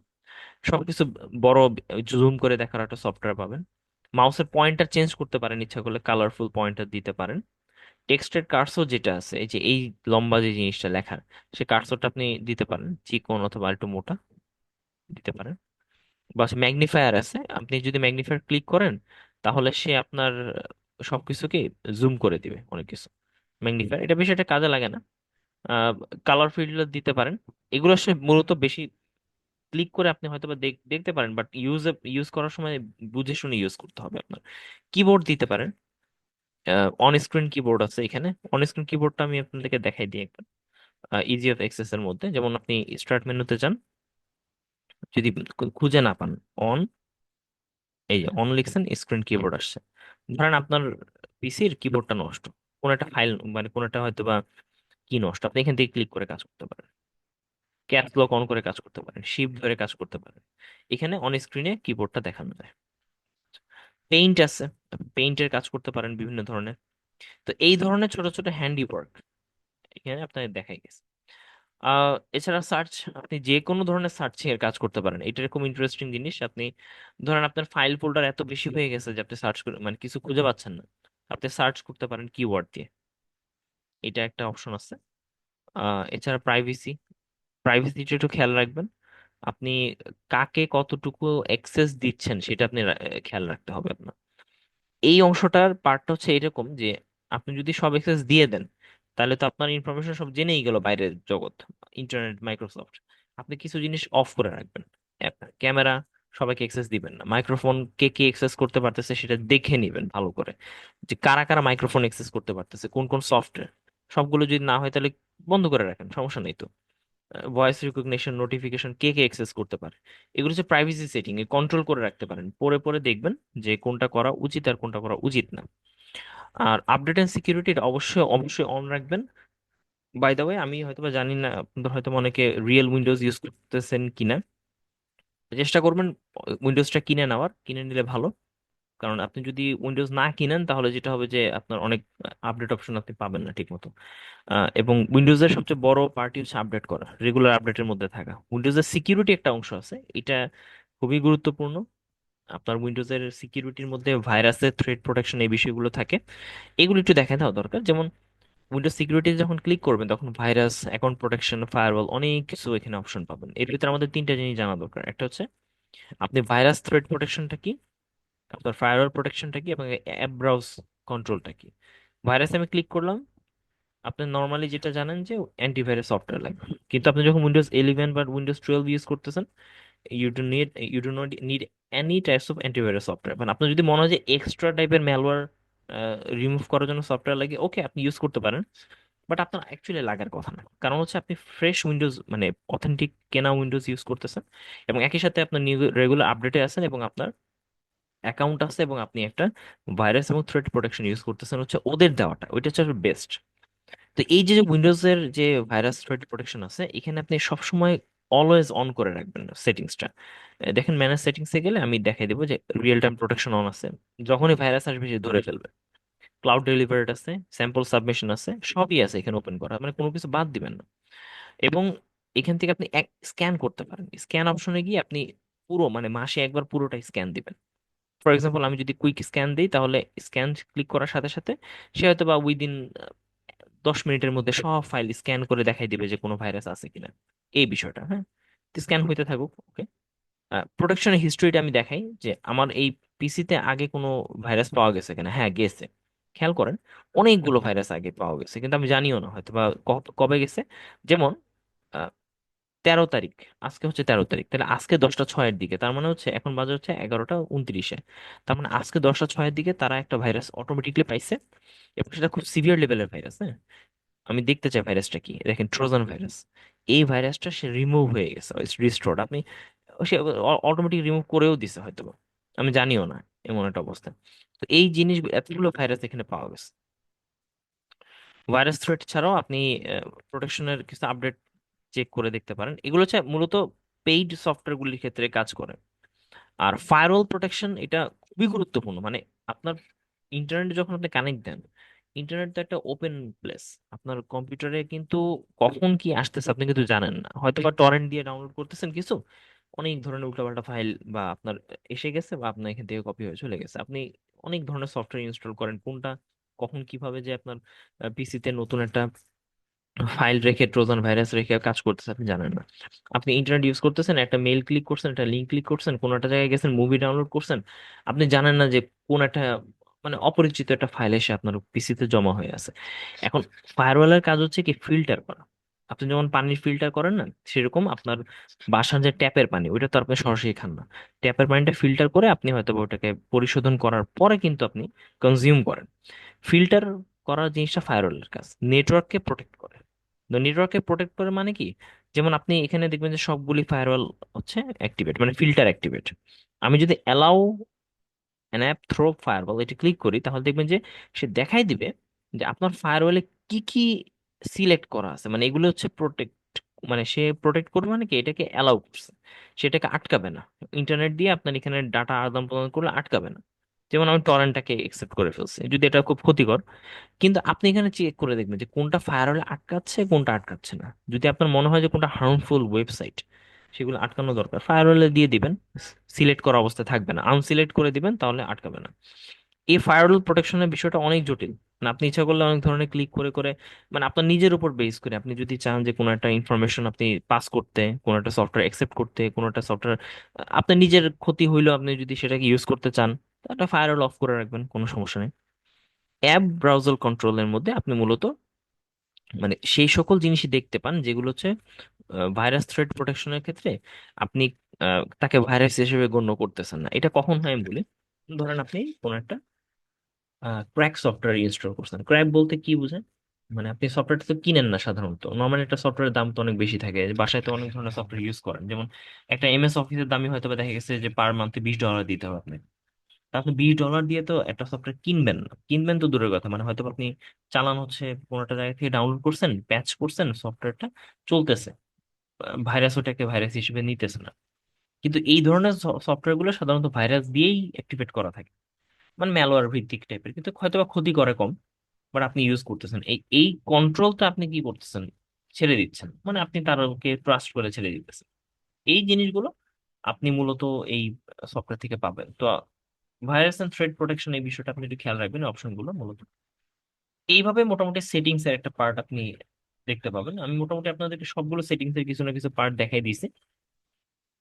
সবকিছু বড় জুম করে দেখার একটা সফটওয়্যার পাবেন। মাউসের পয়েন্টার চেঞ্জ করতে পারেন, ইচ্ছা করলে কালারফুল পয়েন্টার দিতে পারেন। টেক্সটের কার্সর যেটা আছে, এই যে এই লম্বা যে জিনিসটা লেখার, সে কার্সরটা আপনি দিতে পারেন, চিকন অথবা একটু মোটা দিতে পারেন। বা ম্যাগনিফায়ার আছে, আপনি যদি ম্যাগনিফায়ার ক্লিক করেন তাহলে সে আপনার সবকিছুকে জুম করে দিবে অনেক কিছু। ম্যাগনিফায়ার এটা বেশি একটা কাজে লাগে না। কালার ফিল্টার দিতে পারেন। এগুলো আসলে মূলত বেশি ক্লিক করে আপনি হয়তো বা দেখতে পারেন, বাট ইউজ করার সময় বুঝে শুনে ইউজ করতে হবে আপনার। কিবোর্ড দিতে পারেন, অন স্ক্রিন কিবোর্ড আছে এখানে। অন স্ক্রিন কিবোর্ডটা আমি আপনাদেরকে দেখাই দিই একবার। ইজি অফ অ্যাক্সেস এর মধ্যে যেমন আপনি স্টার্ট মেনুতে যান, যদি খুঁজে না পান অন, এই যে অন লিখছেন, স্ক্রিন কিবোর্ড আসছে। ধরেন আপনার পিসির কিবোর্ডটা নষ্ট, কোন একটা ফাইল মানে কোন একটা হয়তো বা কি নষ্ট, আপনি এখান থেকে ক্লিক করে কাজ করতে পারেন, ক্যাপস লক অন করে কাজ করতে পারেন, শিফট ধরে কাজ করতে পারেন। এখানে অন স্ক্রিনে কিবোর্ডটা দেখানো যায়। পেইন্ট আছে, পেইন্টের কাজ করতে পারেন বিভিন্ন ধরনের। তো এই ধরনের ছোট ছোট হ্যান্ডি ওয়ার্ক এখানে আপনার দেখাই গেছে। এছাড়া সার্চ, আপনি যে কোনো ধরনের সার্চিং এর কাজ করতে পারেন। এটা খুব ইন্টারেস্টিং জিনিস। আপনি ধরেন আপনার ফাইল ফোল্ডার এত বেশি হয়ে গেছে যে আপনি সার্চ করে মানে কিছু খুঁজে পাচ্ছেন না, আপনি সার্চ করতে পারেন কিওয়ার্ড দিয়ে। এটা একটা অপশন আছে। এছাড়া প্রাইভেসি, প্রাইভেসিটা একটু খেয়াল রাখবেন। আপনি কাকে কতটুকু অ্যাক্সেস দিচ্ছেন সেটা আপনি খেয়াল রাখতে হবে আপনার। এই অংশটার পার্টটা হচ্ছে এরকম যে আপনি যদি সব অ্যাক্সেস দিয়ে দেন, তাহলে তো আপনার ইনফরমেশন সব জেনেই গেল বাইরের জগৎ, ইন্টারনেট, মাইক্রোসফট। আপনি কিছু জিনিস অফ করে রাখবেন। ক্যামেরা সবাইকে অ্যাক্সেস দিবেন না, মাইক্রোফোন কে কে অ্যাক্সেস করতে পারতেছে সেটা দেখে নেবেন ভালো করে, যে কারা কারা মাইক্রোফোন অ্যাক্সেস করতে পারতেছে, কোন কোন সফটওয়্যার। সবগুলো যদি না হয় তাহলে বন্ধ করে রাখেন, সমস্যা নেই তো। ভয়েস রিকগনিশন, নোটিফিকেশন কে কে অ্যাক্সেস করতে পারে, এগুলো হচ্ছে প্রাইভেসি সেটিং, এ কন্ট্রোল করে রাখতে পারেন। পরে পরে দেখবেন যে কোনটা করা উচিত আর কোনটা করা উচিত না। আর আপডেট এন্ড সিকিউরিটি অবশ্যই অবশ্যই অন রাখবেন। বাই দ্য ওয়ে, আমি হয়তোবা জানি না আপনাদের হয়তো অনেকে রিয়েল উইন্ডোজ ইউজ করতেছেন কিনা, চেষ্টা করবেন উইন্ডোজটা কিনে নেওয়ার, কিনে নিলে ভালো। কারণ আপনি যদি উইন্ডোজ না কিনেন তাহলে যেটা হবে যে আপনার অনেক আপডেট অপশন আপনি পাবেন না ঠিক মতো। এবং উইন্ডোজের সবচেয়ে বড় পার্টি হচ্ছে আপডেট করা, রেগুলার আপডেটের মধ্যে থাকা। উইন্ডোজের সিকিউরিটি একটা অংশ আছে, এটা খুবই গুরুত্বপূর্ণ। আপনার উইন্ডোজের সিকিউরিটির মধ্যে ভাইরাসের থ্রেট প্রোটেকশন এই বিষয়গুলো থাকে, এগুলো একটু দেখে দেওয়া দরকার। যেমন উইন্ডোজ সিকিউরিটি যখন ক্লিক করবেন তখন ভাইরাস, অ্যাকাউন্ট প্রোটেকশন, ফায়ারওয়াল, অনেক কিছু এখানে অপশন পাবেন। এর ভিতরে আমাদের তিনটা জিনিস জানা দরকার। একটা হচ্ছে আপনি ভাইরাস থ্রেট প্রোটেকশনটা কি, আপনার ফায়ারওয়াল প্রোটেকশনটা কি, এবং অ্যাপ ব্রাউজ কন্ট্রোলটা কি। ভাইরাসে আমি ক্লিক করলাম, আপনি নর্মালি যেটা জানেন যে অ্যান্টিভাইরাস সফটওয়্যার লাগবে। কিন্তু আপনি যখন উইন্ডোজ 11 বা উইন্ডোজ 12 ইউজ করতেছেন, you do not need any types of antivirus software. মানে আপনার যদি মনে হয় যে এক্সট্রা টাইপের ম্যালওয়্যার রিমুভ করার জন্য সফটওয়্যার লাগে, ওকে, আপনি ইউজ করতে পারেন। বাট আপনার অ্যাকচুয়ালি লাগার কথা না, কারণ হচ্ছে আপনি ফ্রেশ উইন্ডোজ মানে অথেন্টিক কেনা উইন্ডোজ ইউজ করতেছেন, এবং একই সাথে আপনার রেগুলার আপডেটে আছেন, এবং আপনার অ্যাকাউন্ট আছে, এবং আপনি একটা ভাইরাস এবং থ্রেট প্রোটেকশন ইউজ করতেছেন হচ্ছে ওদের দেওয়াটা, ওইটা হচ্ছে বেস্ট। তো এই যে উইন্ডোজের যে ভাইরাস থ্রেট প্রোটেকশন আছে, এখানে আপনি সবসময় অলওয়েজ অন করে রাখবেন সেটিংসটা। দেখেন ম্যানেজ সেটিংসে গেলে আমি দেখাই দেবো যে রিয়েল টাইম প্রোটেকশন অন আছে, যখনই ভাইরাস আসবে সে ধরে ফেলবে। ক্লাউড ডেলিভারেড আছে, স্যাম্পল সাবমিশন আছে, সবই আছে এখানে ওপেন করা, মানে কোনো কিছু বাদ দিবেন না। এবং এখান থেকে আপনি এক স্ক্যান করতে পারেন, স্ক্যান অপশনে গিয়ে আপনি পুরো মানে মাসে একবার পুরোটাই স্ক্যান দিবেন। ফর এক্সাম্পল আমি যদি কুইক স্ক্যান দিই, তাহলে স্ক্যান ক্লিক করার সাথে সাথে সে হয়তো বা উইদিন 10 মিনিটের মধ্যে সব ফাইল স্ক্যান করে দেখাই দিবে যে কোনো ভাইরাস আছে কিনা, এই বিষয়টা। হ্যাঁ, স্ক্যান হইতে থাকুক, ওকে। প্রোটেকশনের হিস্ট্রিটা আমি দেখাই যে আমার এই পিসিতে আগে কোনো ভাইরাস পাওয়া গেছে কিনা। হ্যাঁ, গেছে। খেয়াল করেন, অনেকগুলো ভাইরাস আগে পাওয়া গেছে কিন্তু আমি জানিও না হয়তো বা কবে গেছে। যেমন 13 তারিখ, আজকে হচ্ছে 13 তারিখ, তাহলে আজকে 10টা 6-এর দিকে, তার মানে হচ্ছে এখন বাজে হচ্ছে 11টা 29-এ। তার মানে আজকে 10টা 6-এর দিকে তারা একটা ভাইরাস অটোমেটিকলি পাইছে, এবং সেটা খুব সিভিয়ার লেভেলের ভাইরাস। হ্যাঁ, আমি দেখতে চাই ভাইরাসটা কি, দেখেন ট্রোজান ভাইরাস। এই ভাইরাসটা সে রিমুভ হয়ে গেছে, রিস্টোর্ড। আপনি সে অটোমেটিক রিমুভ করেও দিছে হয়তো বা, আমি জানিও না, এমন একটা অবস্থা। তো এই জিনিস, এতগুলো ভাইরাস এখানে পাওয়া গেছে। ভাইরাস থ্রেট ছাড়াও আপনি প্রোটেকশনের কিছু আপডেট চেক করে দেখতে পারেন। এগুলো হচ্ছে মূলত পেইড সফটওয়্যারগুলির ক্ষেত্রে কাজ করে। আর ফায়ারওয়াল প্রোটেকশন এটা খুবই গুরুত্বপূর্ণ। মানে আপনার ইন্টারনেট যখন আপনি কানেক্ট দেন, ইন্টারনেট তো একটা ওপেন প্লেস, আপনার কম্পিউটারে কিন্তু কখন কি আসতেছে আপনি কিন্তু জানেন না। হয়তো বা টরেন্ট দিয়ে ডাউনলোড করতেছেন কিছু, অনেক ধরনের উল্টাপাল্টা ফাইল বা আপনার এসে গেছে, বা আপনার এখান থেকে কপি হয়ে চলে গেছে। আপনি অনেক ধরনের সফটওয়্যার ইনস্টল করেন, কোনটা কখন কিভাবে যে আপনার পিসিতে নতুন একটা ফাইল রেখে, ট্রোজান ভাইরাস রেখে কাজ করতেছে আপনি জানেন না। আপনি ইন্টারনেট ইউজ করতেছেন, একটা মেইল ক্লিক করছেন, একটা লিঙ্ক ক্লিক করছেন, কোন একটা জায়গায় গেছেন, মুভি ডাউনলোড করছেন, আপনি জানেন না যে কোন একটা মানে অপরিচিত একটা ফাইল এসে আপনার পিসিতে জমা হয়ে আছে। এখন ফায়ারওয়ালের কাজ হচ্ছে কি ফিল্টার করা। আপনি যেমন পানির ফিল্টার করেন না, সেরকম আপনার বাসার যে ট্যাপের পানি, ওইটা তো আপনি সরাসরি খান না। ট্যাপের পানিটা ফিল্টার করে আপনি হয়তো বা ওটাকে পরিশোধন করার পরে কিন্তু আপনি কনজিউম করেন। ফিল্টার করার জিনিসটা ফায়ারওয়ালের কাজ, নেটওয়ার্ককে প্রোটেক্ট করে। তো নেটওয়ার্ককে প্রোটেক্ট করে মানে কি, যেমন আপনি এখানে দেখবেন যে সবগুলি ফায়ারওয়াল হচ্ছে অ্যাক্টিভেট, মানে ফিল্টার অ্যাক্টিভেট। আমি যদি allow an app through firewall এটা ক্লিক করি, তাহলে দেখবেন যে সে দেখাই দিবে যে আপনার ফায়ারওয়ালে কি কি সিলেক্ট করা আছে, মানে এগুলো হচ্ছে প্রোটেক্ট। মানে সে প্রোটেক্ট করবে মানে কি, এটাকে অ্যালাউ করছে, সেটাকে আটকাবে না। ইন্টারনেট দিয়ে আপনার এখানে ডাটা আদান প্রদান করলে আটকাবে না। যেমন আমি টরেন্টটাকে একসেপ্ট করে ফেলছি, যদি এটা খুব ক্ষতিকর। কিন্তু আপনি এখানে চেক করে দেখবেন যে কোনটা ফায়ারওয়ালে আটকাচ্ছে, কোনটা আটকাচ্ছে না। যদি আপনার মনে হয় যে কোনটা হার্মফুল ওয়েবসাইট, সেগুলো আটকানো দরকার, ফায়ারওয়ালে দিয়ে দিবেন। সিলেক্ট করা অবস্থায় থাকবে না, আনসিলেক্ট করে দিবেন, তাহলে আটকাবে না। এই ফায়ারওয়াল প্রোটেকশনের বিষয়টা অনেক জটিল। মানে আপনি ইচ্ছা করলে অনেক ধরনের ক্লিক করে করে, মানে আপনার নিজের উপর বেস করে আপনি যদি চান যে কোনো একটা ইনফরমেশন আপনি পাস করতে, কোনো একটা সফটওয়্যার অ্যাকসেপ্ট করতে, কোনো একটা সফটওয়্যার আপনার নিজের ক্ষতি হইলেও আপনি যদি সেটাকে ইউজ করতে চান, তাহলে ফায়ারওয়াল অফ করে রাখবেন, কোনো সমস্যা নেই। অ্যাপ ব্রাউজার কন্ট্রোলের মধ্যে আপনি মূলত মানে সেই সকল জিনিসই দেখতে পান যেগুলো হচ্ছে ভাইরাস থ্রেট প্রোটেকশনের ক্ষেত্রে আপনি তাকে ভাইরাস হিসেবে গণ্য করতেছেন না। এটা কখন হয় আমি বলি। ধরেন আপনি কোন একটা ক্র্যাক সফটওয়্যার ইনস্টল করছেন। ক্র্যাক বলতে কি বোঝেন? মানে আপনি সফটওয়্যারটা তো কিনেন না সাধারণত, নর্মাল একটা সফটওয়্যারের দাম তো অনেক বেশি থাকে, বাসায় তো অনেক ধরনের সফটওয়্যার ইউজ করেন। যেমন একটা এমএস অফিসের দামই হয়তো বা দেখা গেছে যে পার মান্থে $20 দিতে হবে আপনাকে। তা আপনি $20 দিয়ে তো একটা সফটওয়্যার কিনবেন না, কিনবেন তো দূরের কথা, মানে হয়তো বা আপনি চালান হচ্ছে কোনো একটা জায়গা থেকে ডাউনলোড করছেন, প্যাচ করছেন, সফটওয়্যারটা চলতেছে, ভাইরাস ওটাকে ভাইরাস হিসেবে নিতেছে না। কিন্তু এই ধরনের সফটওয়্যার গুলো সাধারণত ভাইরাস দিয়েই অ্যাক্টিভেট করা থাকে, মানে ম্যালওয়্যার ভিত্তিক টাইপের, কিন্তু হয়তো বা ক্ষতি করে কম। বাট আপনি ইউজ করতেছেন, এই এই কন্ট্রোলটা আপনি কি করতেছেন, ছেড়ে দিচ্ছেন, মানে আপনি তারকে ট্রাস্ট করে ছেড়ে দিতেছেন। এই জিনিসগুলো আপনি মূলত এই সফটওয়্যার থেকে পাবেন। তো ভাইরাস এন্ড থ্রেট প্রোটেকশন এই বিষয়টা আপনি একটু খেয়াল রাখবেন অপশনগুলো মূলত। এইভাবে মোটামুটি সেটিংস এর একটা পার্ট আপনি দেখতে পাবেন। আমি মোটামুটি আপনাদেরকে সবগুলো সেটিংস এর কিছু না কিছু পার্ট দেখাই দিয়েছি।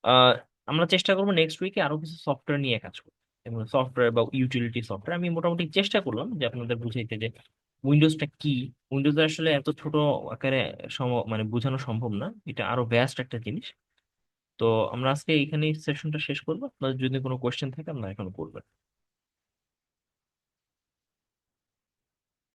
আহ আমরা চেষ্টা করবো নেক্সট উইকে আরো কিছু সফটওয়্যার নিয়ে কাজ করতে, এবং সফটওয়্যার বা ইউটিলিটি সফটওয়্যার আমি মোটামুটি চেষ্টা করলাম যে আপনাদের বুঝাইতে যে উইন্ডোজটা কি। উইন্ডোজ আসলে এত ছোট আকারে মানে বোঝানো সম্ভব না, এটা আরো ভ্যাস্ট একটা জিনিস। তো আমরা আজকে এইখানেই সেশনটা শেষ করবো, আপনার যদি কোনো কোয়েশ্চেন থাকে আপনারা এখন করবেন।